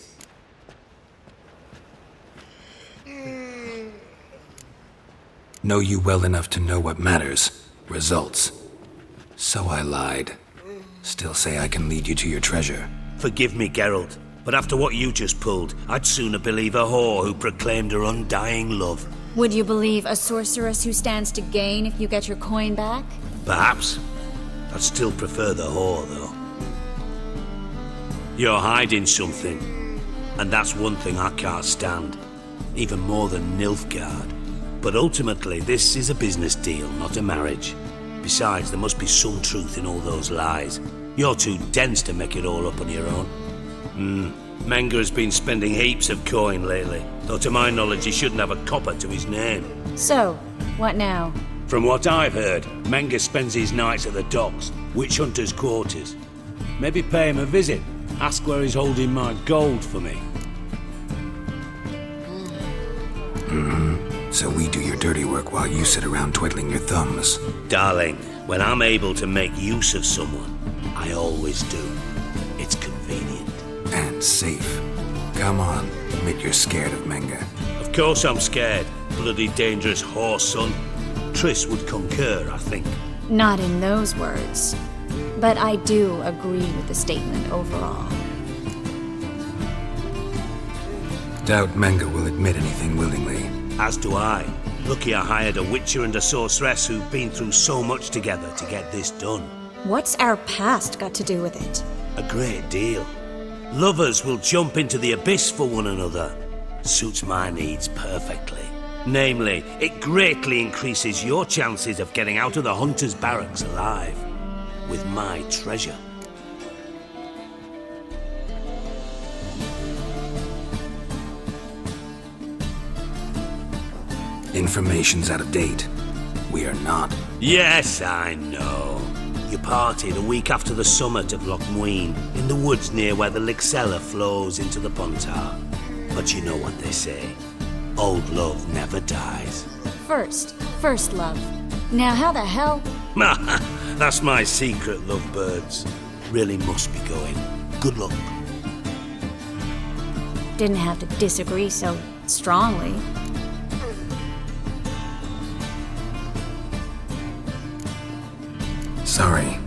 Know you well enough to know what matters. Results. So I lied. Still say I can lead you to your treasure. Forgive me, Geralt, but after what you just pulled, I'd sooner believe a whore who proclaimed her undying love. Would you believe a sorceress who stands to gain if you get your coin back? Perhaps. I'd still prefer the whore, though. You're hiding something, and that's one thing I can't stand. Even more than Nilfgaard. But ultimately, this is a business deal, not a marriage. Besides, there must be some truth in all those lies. You're too dense to make it all up on your own. Menge has been spending heaps of coin lately, though to my knowledge he shouldn't have a copper to his name. So, what now? From what I've heard, Menge spends his nights at the docks, witch hunters' quarters. Maybe pay him a visit. Ask where he's holding my gold for me. So we do your dirty work while you sit around twiddling your thumbs. Darling, when I'm able to make use of someone, I always do. It's convenient. And safe. Come on, admit you're scared of Menge. Of course I'm scared. Bloody dangerous whore, son. Triss would concur, I think. Not in those words. But I do agree with the statement overall. Doubt Menge will admit anything willingly. As do I. Lucky I hired a witcher and a sorceress who've been through so much together to get this done. What's our past got to do with it? A great deal. Lovers will jump into the abyss for one another. Suits my needs perfectly. Namely, it greatly increases your chances of getting out of the hunter's barracks alive. With my treasure. Information's out of date. We are not. Yes, I know. You party the week after the summit of Loch Muin, in the woods near where the Lixella flows into the Pontar. But you know what they say. Old love never dies. First love. Now how the hell? That's my secret, lovebirds. Really must be going. Good luck. Didn't have to disagree so strongly. Sorry.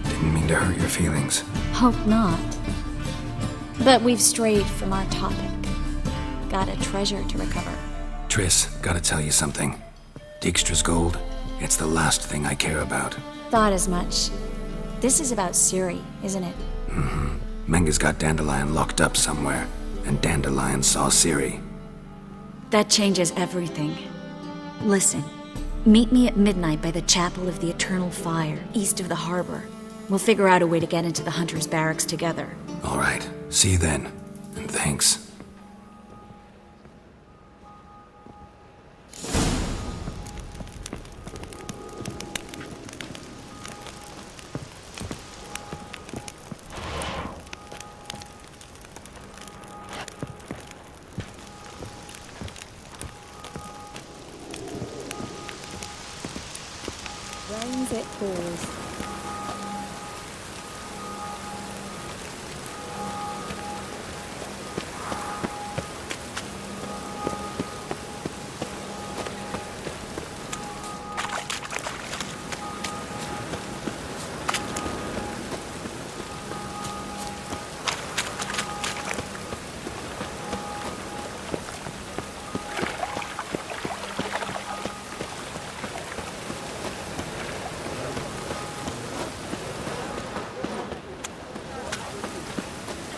Didn't mean to hurt your feelings. Hope not. But we've strayed from our topic. Got a treasure to recover. Triss, gotta tell you something. Dijkstra's gold, it's the last thing I care about. Thought as much. This is about Ciri, isn't it? Mm-hmm. Menga's got Dandelion locked up somewhere, and Dandelion saw Ciri. That changes everything. Listen, meet me at midnight by the Chapel of the Eternal Fire, east of the harbor. We'll figure out a way to get into the Hunter's barracks together. All right, see you then, and thanks. Rains it pours.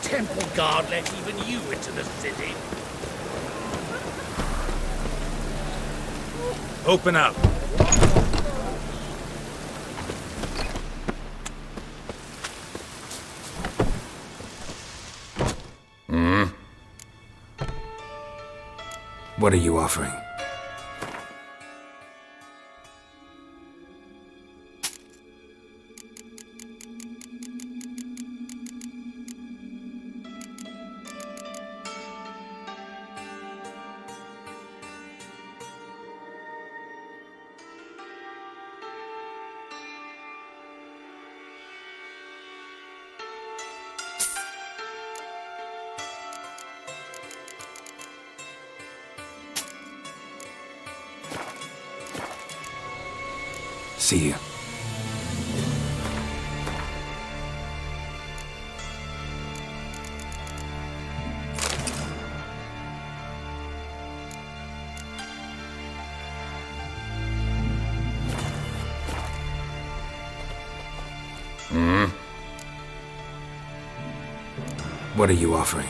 Temple guard let even you into the city. Open up. What are you offering? See you. What are you offering?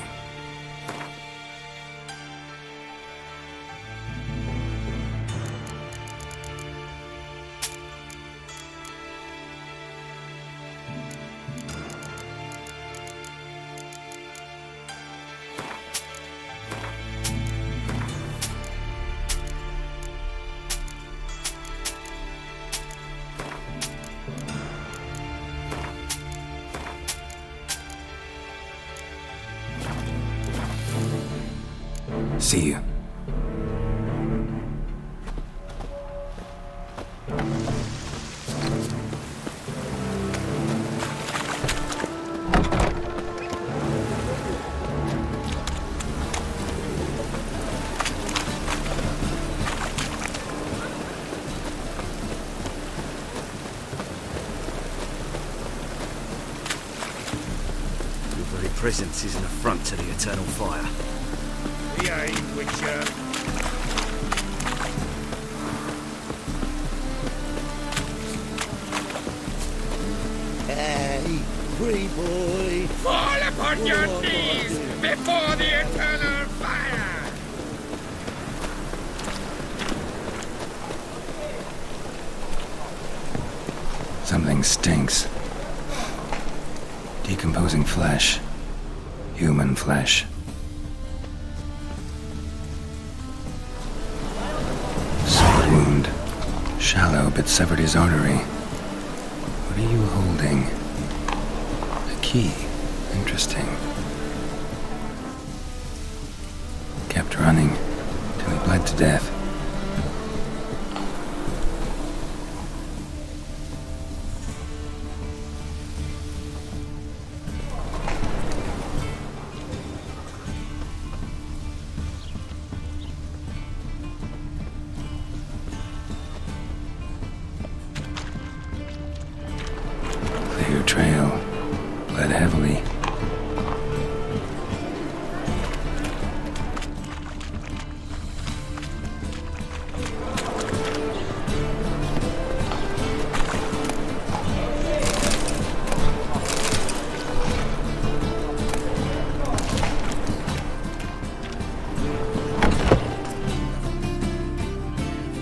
See you. Your very presence is an affront to the Eternal Fire. Behave, Witcher. Hey, free boy. Fall upon your knees before the Eternal Fire! Something stinks. Decomposing flesh. Human flesh. Sword wound. Shallow, but severed his artery. What are you holding? A key. Interesting. Kept running till he bled to death. trail. Bled heavily.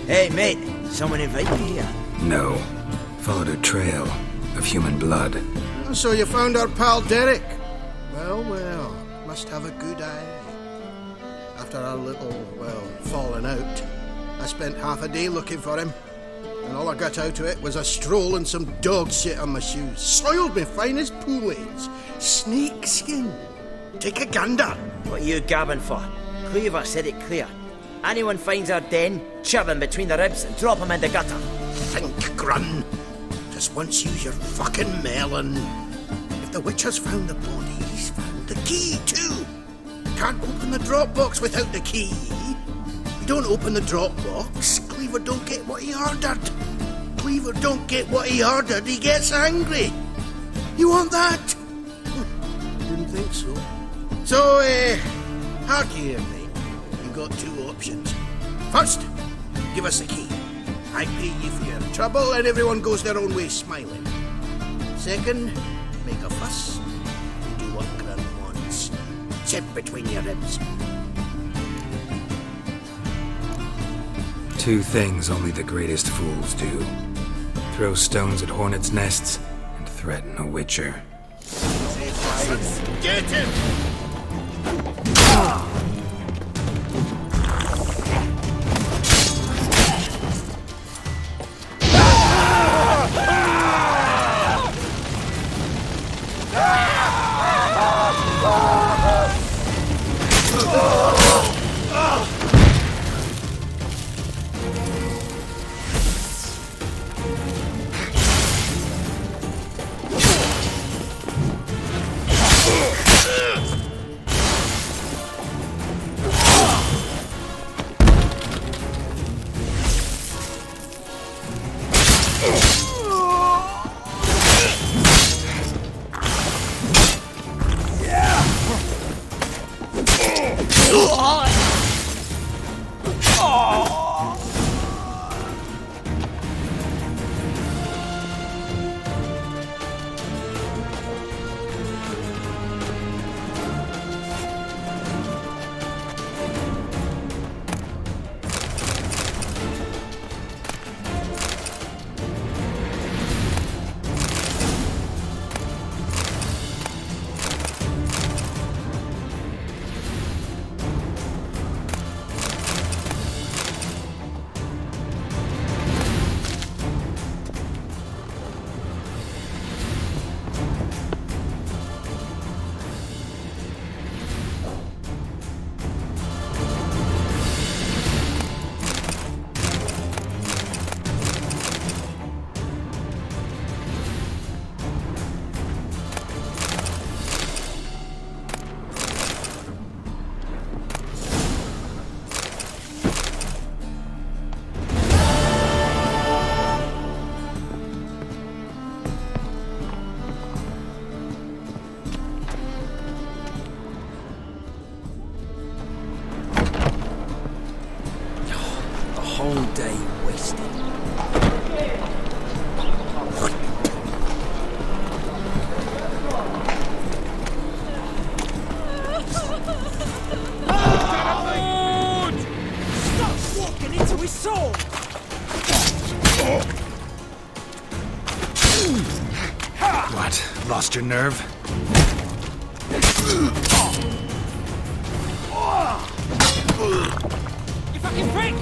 Hey, mate. Someone invite me here? No. Followed a trail of human blood. So you found our pal Derek? Well, well, must have a good eye. After our little, well, falling out, I spent half a day looking for him. And all I got out of it was a stroll and some dog shit on my shoes. Soiled me fine as pool-aids. Snake skin. Take a gander. What are you gabbing for? Cleaver said it clear. Anyone finds our den, shove him between the ribs and drop him in the gutter. Think, Grun. Just once use your fucking melon. If the witch has found the body, he's found the key too. Can't open the drop box without the key. You don't open the drop box, Cleaver don't get what he ordered. Cleaver don't get what he ordered, he gets angry. You want that? Didn't think so. So, hard here, mate. You got two options. First, give us the key. I pay you for your trouble and everyone goes their own way smiling. Second, make a fuss. You do what Grun wants. Chip between your ribs. Two things only the greatest fools do. Throw stones at hornets' nests and threaten a witcher. Get him! Whole day wasted. Stop walking into his soul! What? Lost your nerve? You fucking prick!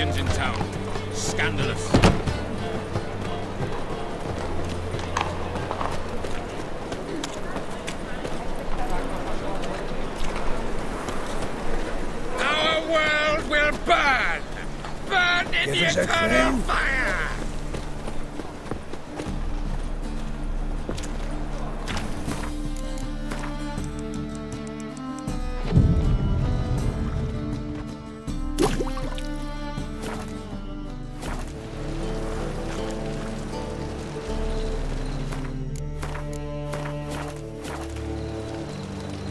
aliens in town. Scandalous. Our world will burn! Burn in Give the us a eternal clue. fire!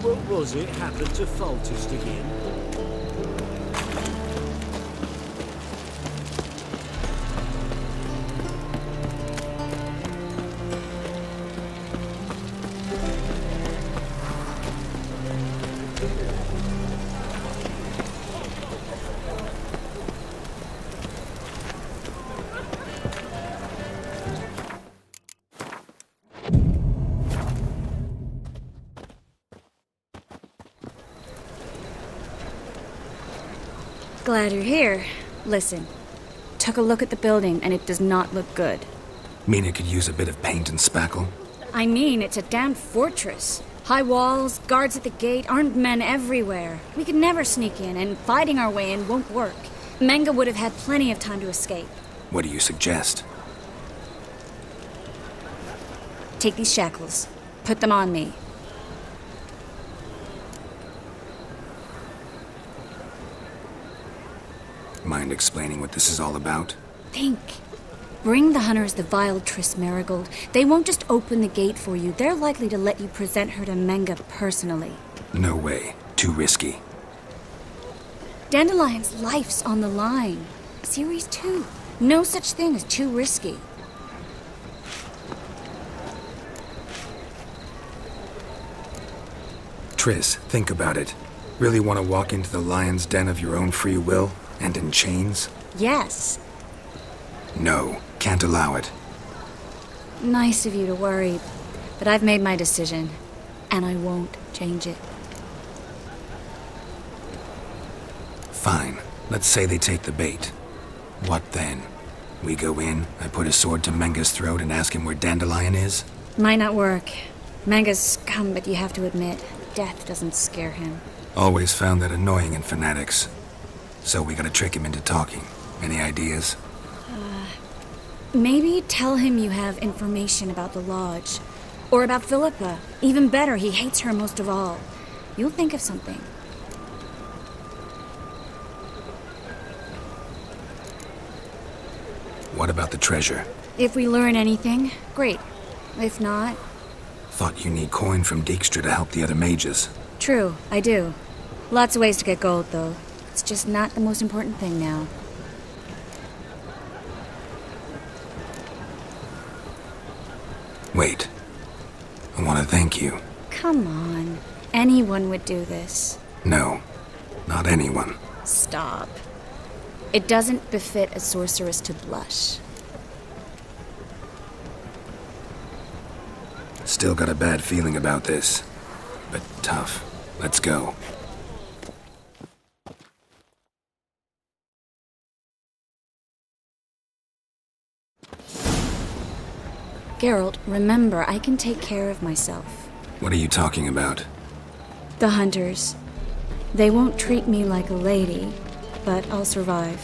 What was it happened to Faltist again? Glad you're here. Listen, took a look at the building and it does not look good. Mean it could use a bit of paint and spackle? I mean, it's a damn fortress. High walls, guards at the gate, armed men everywhere. We could never sneak in, and fighting our way in won't work. Menga would have had plenty of time to escape. What do you suggest? Take these shackles. Put them on me. Mind explaining what this is all about? Think. Bring the hunters the vile Triss Marigold. They won't just open the gate for you. They're likely to let you present her to Menga personally. No way. Too risky. Dandelion's life's on the line. Series 2. No such thing as too risky. Triss, think about it. Really want to walk into the lion's den of your own free will? And in chains? Yes. No, can't allow it. Nice of you to worry, but I've made my decision, and I won't change it. Fine. Let's say they take the bait. What then? We go in, I put a sword to Menga's throat and ask him where Dandelion is? Might not work. Menga's scum, but you have to admit, death doesn't scare him. Always found that annoying in fanatics. So we gotta trick him into talking. Any ideas? Maybe tell him you have information about the Lodge. Or about Philippa. Even better, he hates her most of all. You'll think of something. What about the treasure? If we learn anything, great. If not... Thought you need coin from Dijkstra to help the other mages. True, I do. Lots of ways to get gold, though. It's just not the most important thing now. Wait. I want to thank you. Come on. Anyone would do this. No, not anyone. Stop. It doesn't befit a sorceress to blush. Still got a bad feeling about this. But tough. Let's go. Geralt, remember, I can take care of myself. What are you talking about? The hunters. They won't treat me like a lady, but I'll survive.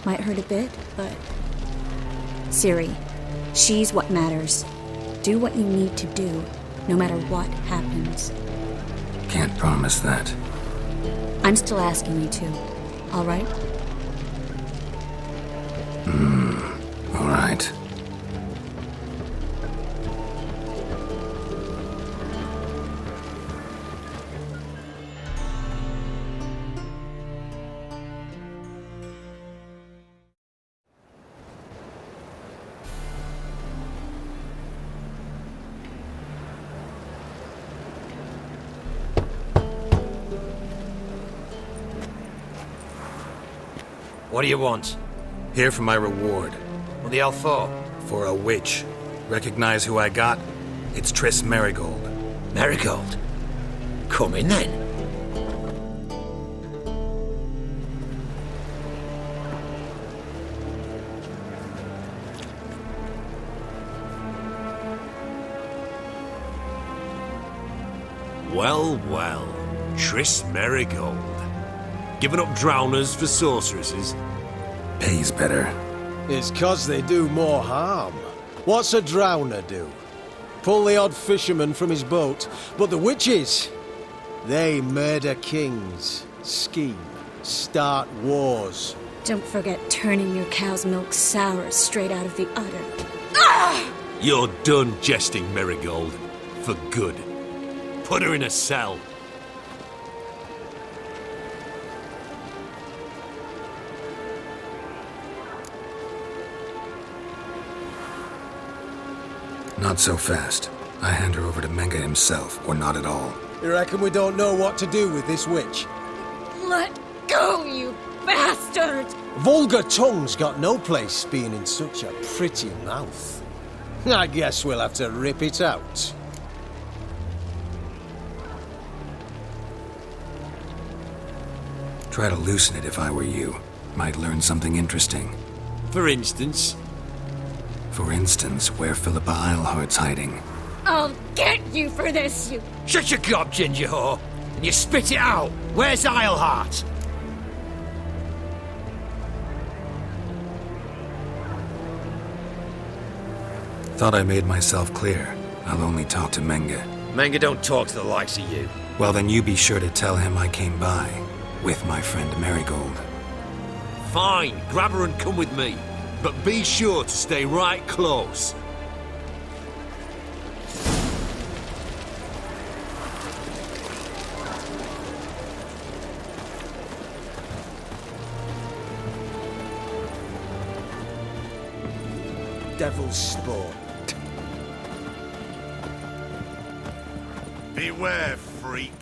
Might hurt a bit, but... Ciri, she's what matters. Do what you need to do, no matter what happens. Can't promise that. I'm still asking you to, all right? All right. What do you want? Here for my reward. What the hell for? For a witch. Recognize who I got? It's Triss Marigold. Marigold? Come in then. Well, well. Triss Merigold. Giving up drowners for sorceresses? Pays better. It's 'cause they do more harm. What's a drowner do? Pull the odd fisherman from his boat. But the witches, they murder kings, scheme, start wars. Don't forget turning your cow's milk sour straight out of the udder. You're done jesting, Merigold. For good. Put her in a cell. Not so fast. I hand her over to Menge himself, or not at all. You reckon we don't know what to do with this witch? Let go, you bastard! Vulgar tongue's got no place being in such a pretty mouth. I guess we'll have to rip it out. Try to loosen it if I were you. Might learn something interesting. For instance? For instance, where Philippa Eilhart's hiding. I'll get you for this, you... Shut your gob, ginger whore, and you spit it out. Where's Eilhart? Thought I made myself clear. I'll only talk to Menge. Menge don't talk to the likes of you. Well, then you be sure to tell him I came by. With my friend Merigold. Fine, grab her and come with me. But be sure to stay right close. Devil's sport. Beware, freak.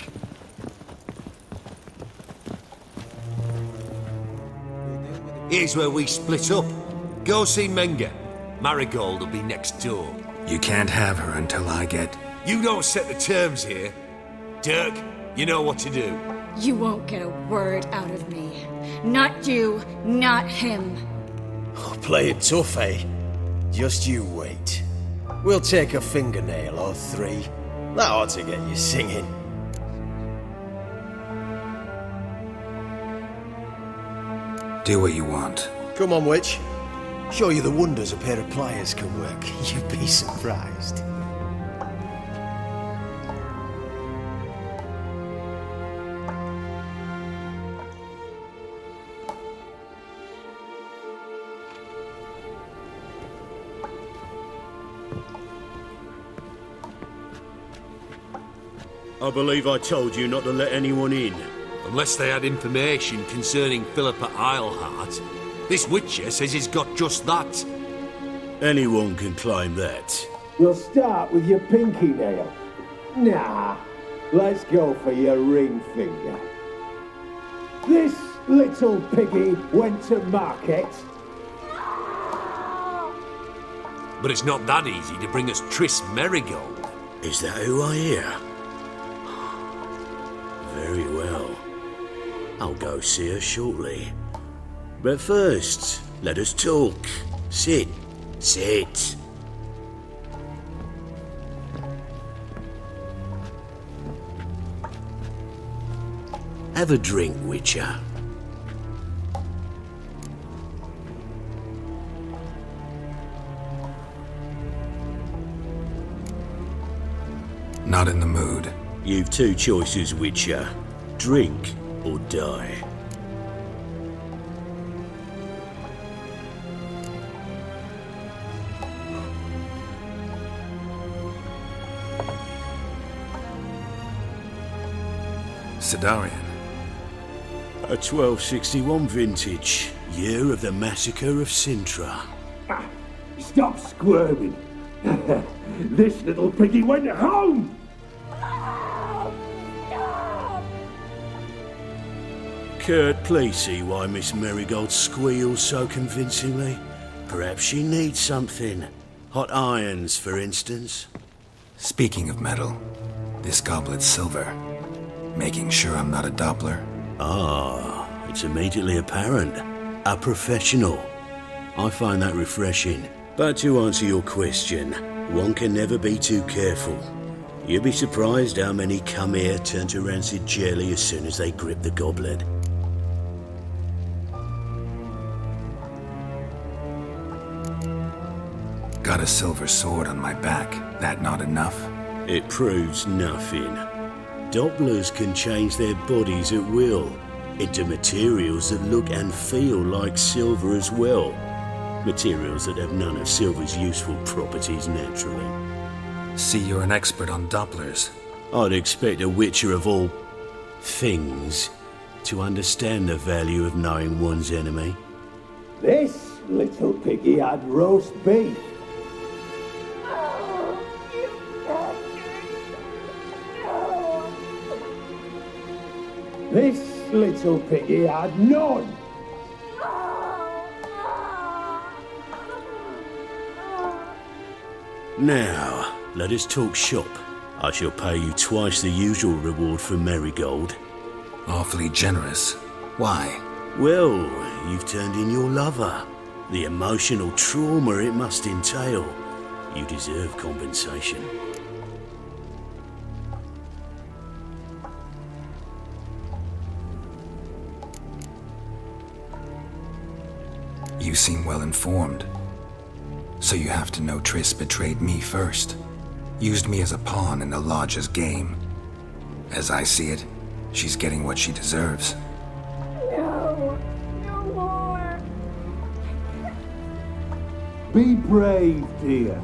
Here's where we split up. Go see Menge. Marigold will be next door. You can't have her until I get... You don't set the terms here. Dirk, you know what to do. You won't get a word out of me. Not you, not him. Oh, play it tough, eh? Just you wait. We'll take a fingernail or three. That ought to get you singing. Do what you want. Come on, witch. Show you the wonders a pair of pliers can work. You'd be surprised. I believe I told you not to let anyone in. Unless they had information concerning Philippa Eilhart. This witcher says he's got just that. Anyone can claim that. You'll start with your pinky nail. Nah, let's go for your ring finger. This little piggy went to market. But it's not that easy to bring us Triss Merigold. Is that who I hear? Very well. I'll go see her shortly. But first, let us talk. Sit. Sit. Have a drink, Witcher. Not in the mood. You've two choices, Witcher. Drink or die. Sidarian. A 1261 vintage, year of the massacre of Sintra. Stop squirming. This little piggy went home. Kurt, please see why Miss Merigold squeals so convincingly. Perhaps she needs something. Hot irons, for instance. Speaking of metal, this goblet's silver. Making sure I'm not a Doppler. Ah, it's immediately apparent. A professional. I find that refreshing. But to answer your question, one can never be too careful. You'd be surprised how many come here turn to rancid jelly as soon as they grip the goblet. Got a silver sword on my back. That not enough? It proves nothing. Dopplers can change their bodies at will into materials that look and feel like silver as well. Materials that have none of silver's useful properties naturally. See, you're an expert on Dopplers. I'd expect a witcher of all things to understand the value of knowing one's enemy. This little piggy had roast beef. This little piggy had none. Now, let us talk shop. I shall pay you twice the usual reward for Marigold. Awfully generous. Why? Well, you've turned in your lover. The emotional trauma it must entail. You deserve compensation. You seem well informed. So you have to know Triss betrayed me first. Used me as a pawn in the Lodge's game. As I see it, she's getting what she deserves. No, no more. Be brave, dear.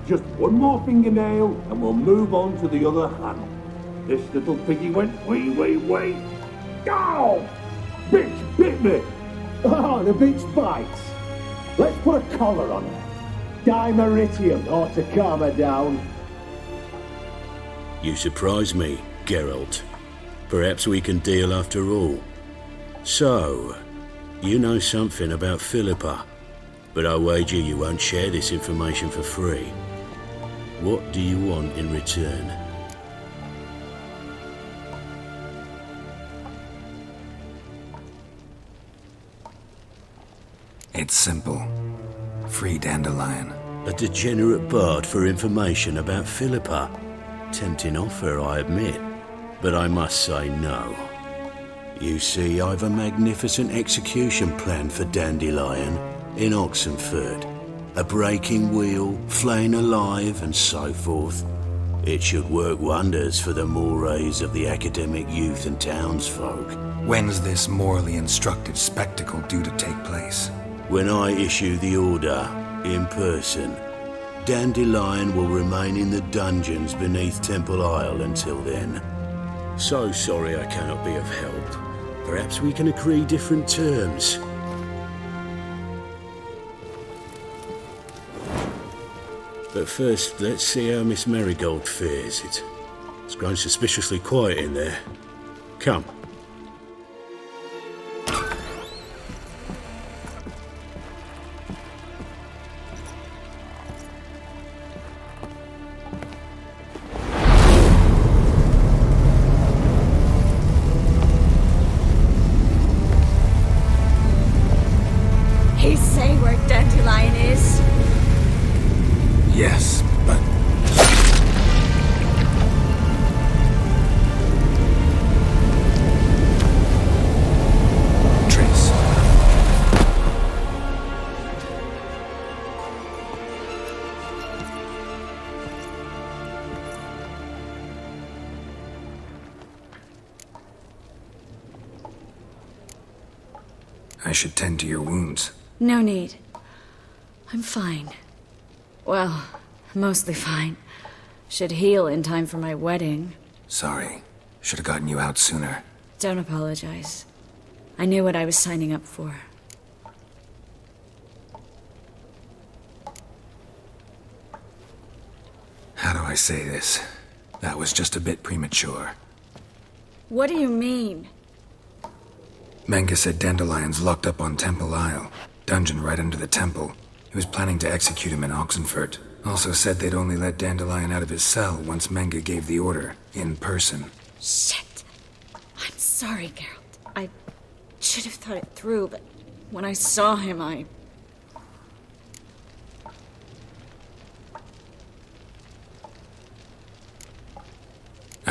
Just one more fingernail and we'll move on to the other hand. This little piggy went wee. Oh! Bitch bit me! Oh, the bitch bites. Let's put a collar on her. Dimeritium ought to calm her down. You surprise me, Geralt. Perhaps we can deal after all. So, you know something about Philippa, but I wager you won't share this information for free. What do you want in return? It's simple. Free Dandelion. A degenerate bard for information about Philippa. Tempting offer, I admit, but I must say no. You see, I've a magnificent execution plan for Dandelion in Oxenford. A breaking wheel, flaying alive, and so forth. It should work wonders for the mores of the academic youth and townsfolk. When's this morally instructive spectacle due to take place? When I issue the order, in person, Dandelion will remain in the dungeons beneath Temple Isle until then. So sorry I cannot be of help. Perhaps we can agree different terms. But first, let's see how Miss Marigold fares. It's grown suspiciously quiet in there. Come. He say where Dandelion is? Yes, but... Triss. I should tend to your wounds. No need. I'm fine. Well, mostly fine. Should heal in time for my wedding. Sorry. Should have gotten you out sooner. Don't apologize. I knew what I was signing up for. How do I say this? That was just a bit premature. What do you mean? Menge said Dandelion's locked up on Temple Isle. Dungeon right under the temple. He was planning to execute him in Oxenfurt. Also said they'd only let Dandelion out of his cell once Menge gave the order, in person. Shit. I'm sorry, Geralt. I should have thought it through, but when I saw him, I...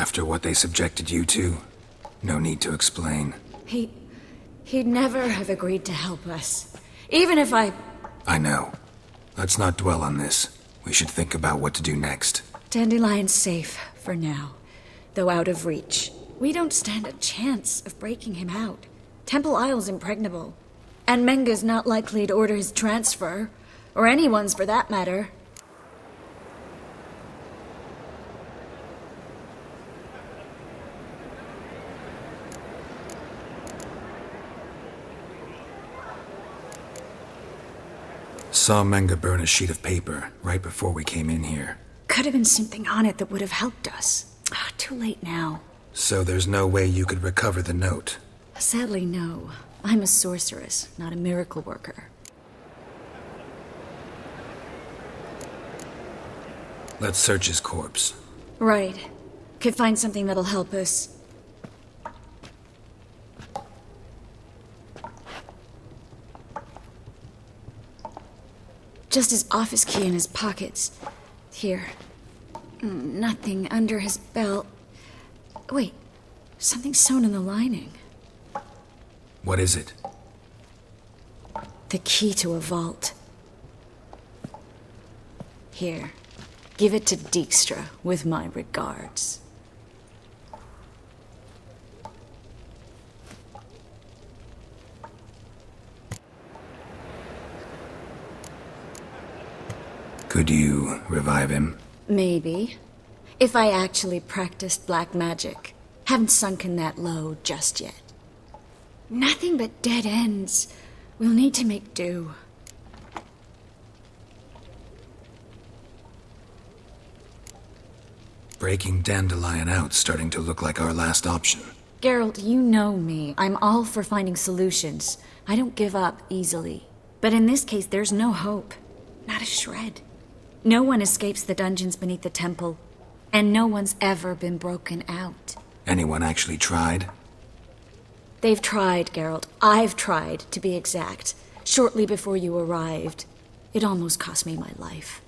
After what they subjected you to, no need to explain. He'd never have agreed to help us. Even if I know. Let's not dwell on this. We should think about what to do next. Dandelion's safe for now, though out of reach. We don't stand a chance of breaking him out. Temple Isle's impregnable. And Menga's not likely to order his transfer. Or anyone's for that matter. Saw Menga burn a sheet of paper right before we came in here. Could have been something on it that would have helped us. Too late now. So there's no way you could recover the note? Sadly, no. I'm a sorceress, not a miracle worker. Let's search his corpse. Right. Could find something that'll help us. Just his office key in his pockets. Here. Nothing under his belt. Wait, something sewn in the lining. What is it? The key to a vault. Here, give it to Dijkstra with my regards. Could you revive him? Maybe. If I actually practiced black magic. Haven't sunken that low just yet. Nothing but dead ends. We'll need to make do. Breaking Dandelion out's starting to look like our last option. Geralt, you know me. I'm all for finding solutions. I don't give up easily. But in this case, there's no hope. Not a shred. No one escapes the dungeons beneath the temple. And no one's ever been broken out. Anyone actually tried? They've tried, Geralt. I've tried, to be exact. Shortly before you arrived. It almost cost me my life.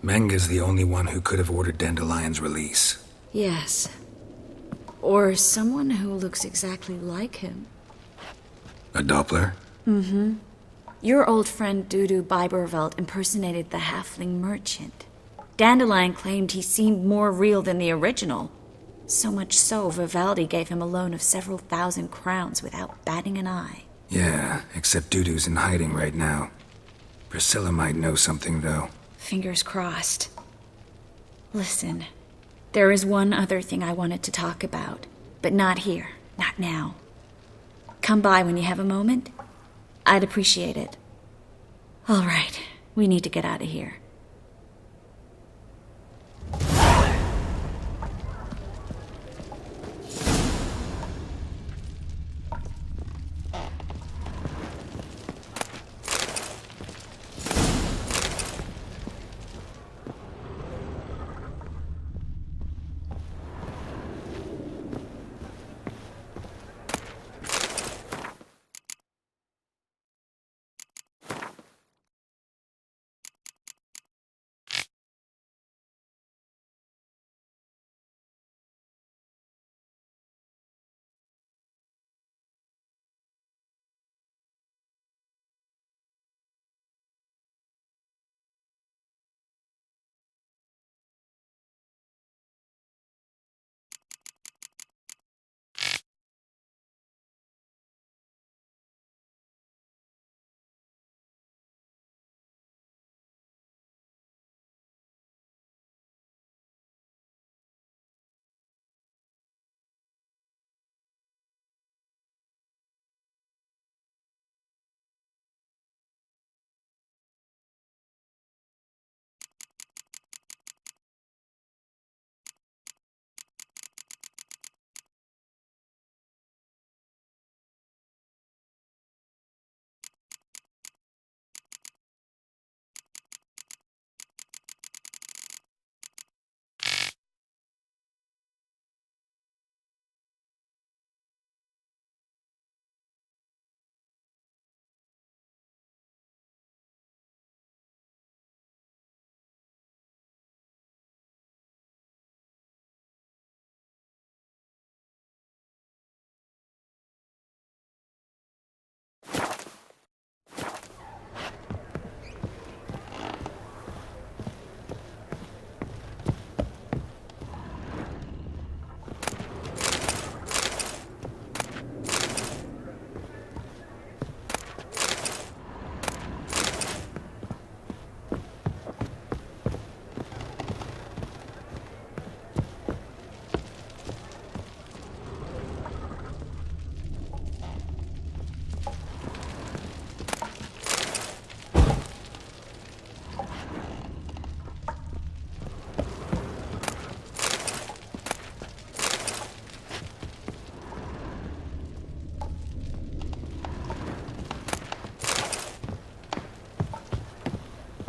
Menga's the only one who could have ordered Dandelion's release. Yes. Or someone who looks exactly like him. A Doppler? Mm-hmm. Your old friend Dudu Biberveld impersonated the halfling merchant. Dandelion claimed he seemed more real than the original. So much so, Vivaldi gave him a loan of several thousand crowns without batting an eye. Yeah, except Dudu's in hiding right now. Priscilla might know something, though. Fingers crossed. Listen, there is one other thing I wanted to talk about, but not here, not now. Come by when you have a moment. I'd appreciate it. All right, we need to get out of here.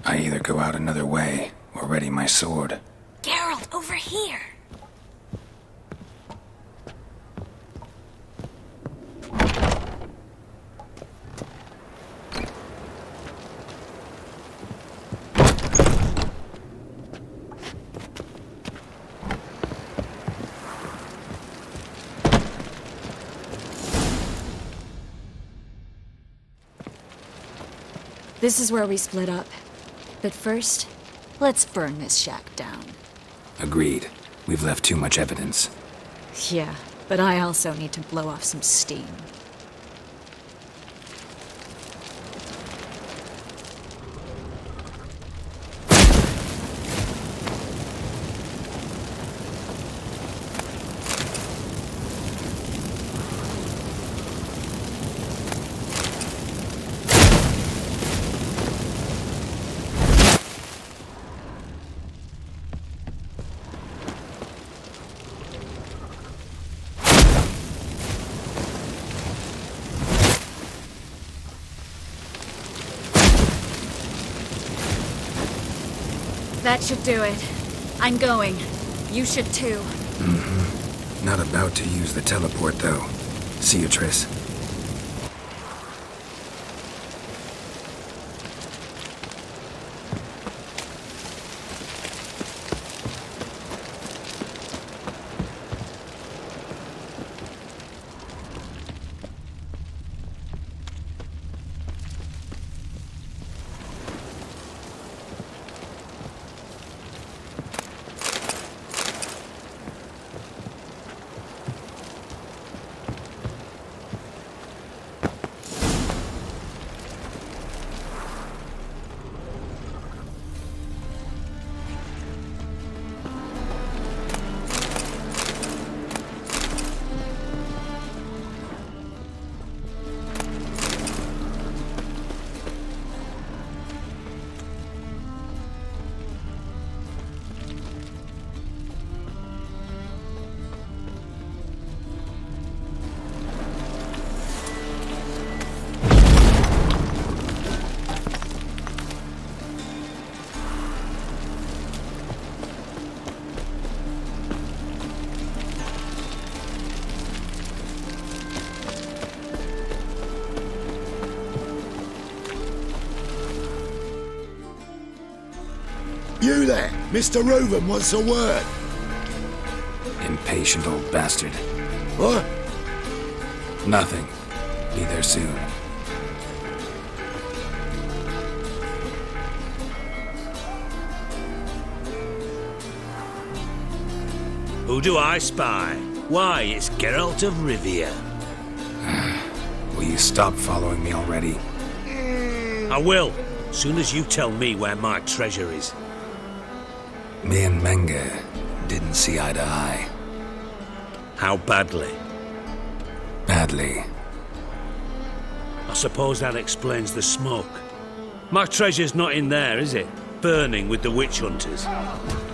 I either go out another way or ready my sword. Geralt, over here! This is where we split up. But first, let's burn this shack down. Agreed. We've left too much evidence. Yeah, but I also need to blow off some steam. That should do it. I'm going. You should too. Mm-hmm. Not about to use the teleport, though. See you, Triss. You there, Mr. Reuven wants a word. Impatient old bastard. What? Nothing. Be there soon. Who do I spy? Why, it's Geralt of Rivia. Will you stop following me already? I will, soon as you tell me where my treasure is. Me and Menge didn't see eye to eye. How badly? Badly. I suppose that explains the smoke. My treasure's not in there, is it? Burning with the witch hunters.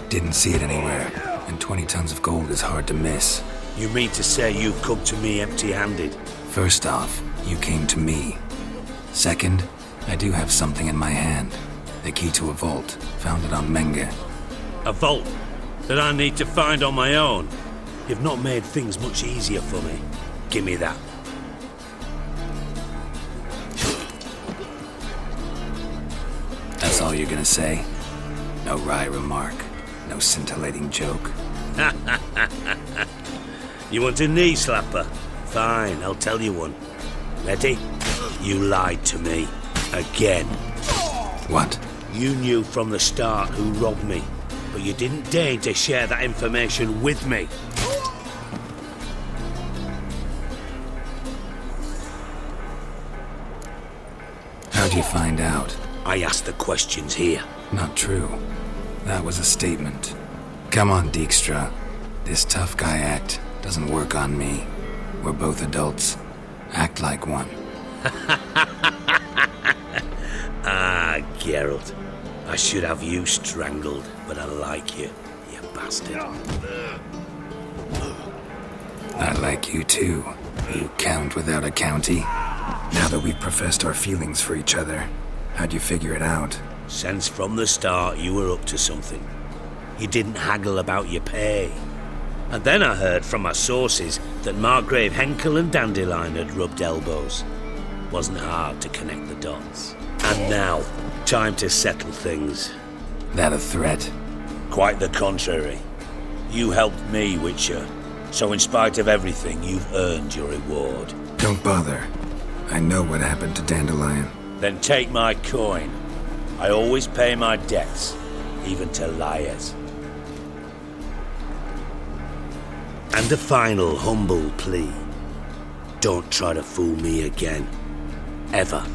Didn't see it anywhere, and 20 tons of gold is hard to miss. You mean to say you've come to me empty-handed? First off, you came to me. Second, I do have something in my hand. The key to a vault, found it on Menge. A vault that I need to find on my own. You've not made things much easier for me. Give me that. That's all you're gonna say? No wry remark, no scintillating joke. You want a knee slapper? Fine, I'll tell you one. Ready? You lied to me. Again. What? You knew from the start who robbed me, but you didn't deign to share that information with me. How'd you find out? I asked the questions here. Not true. That was a statement. Come on, Dijkstra. This tough guy act doesn't work on me. We're both adults. Act like one. Ah, Geralt. I should have you strangled, but I like you, you bastard. I like you too, you count without a county. Now that we've professed our feelings for each other, how'd you figure it out? Since from the start you were up to something. You didn't haggle about your pay. And then I heard from my sources that Margrave Henkel and Dandelion had rubbed elbows. Wasn't hard to connect the dots. And now, time to settle things. That a threat? Quite the contrary. You helped me, Witcher. So in spite of everything, you've earned your reward. Don't bother. I know what happened to Dandelion. Then take my coin. I always pay my debts, even to liars. And a final humble plea. Don't try to fool me again. Ever.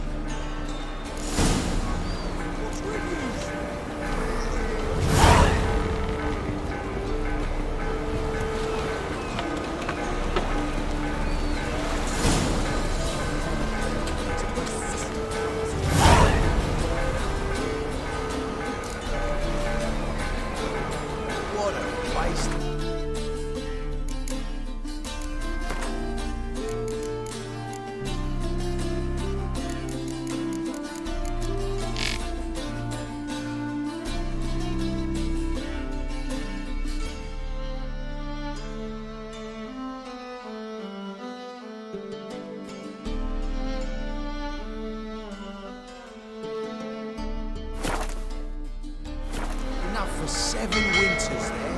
For 7 winters there.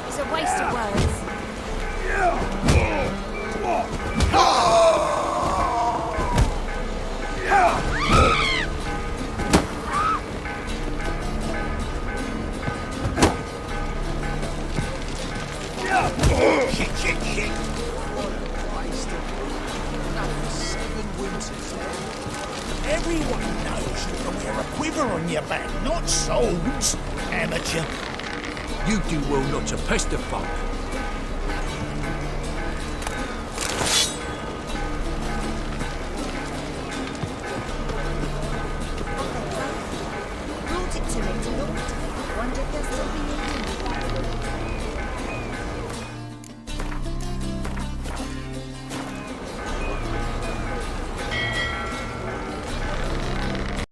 It's a waste of words. Shit. What a waste of enough for 7 winters there. Everyone knows you can wear a quiver on your back, not swords, amateur. You do well not to pester folk.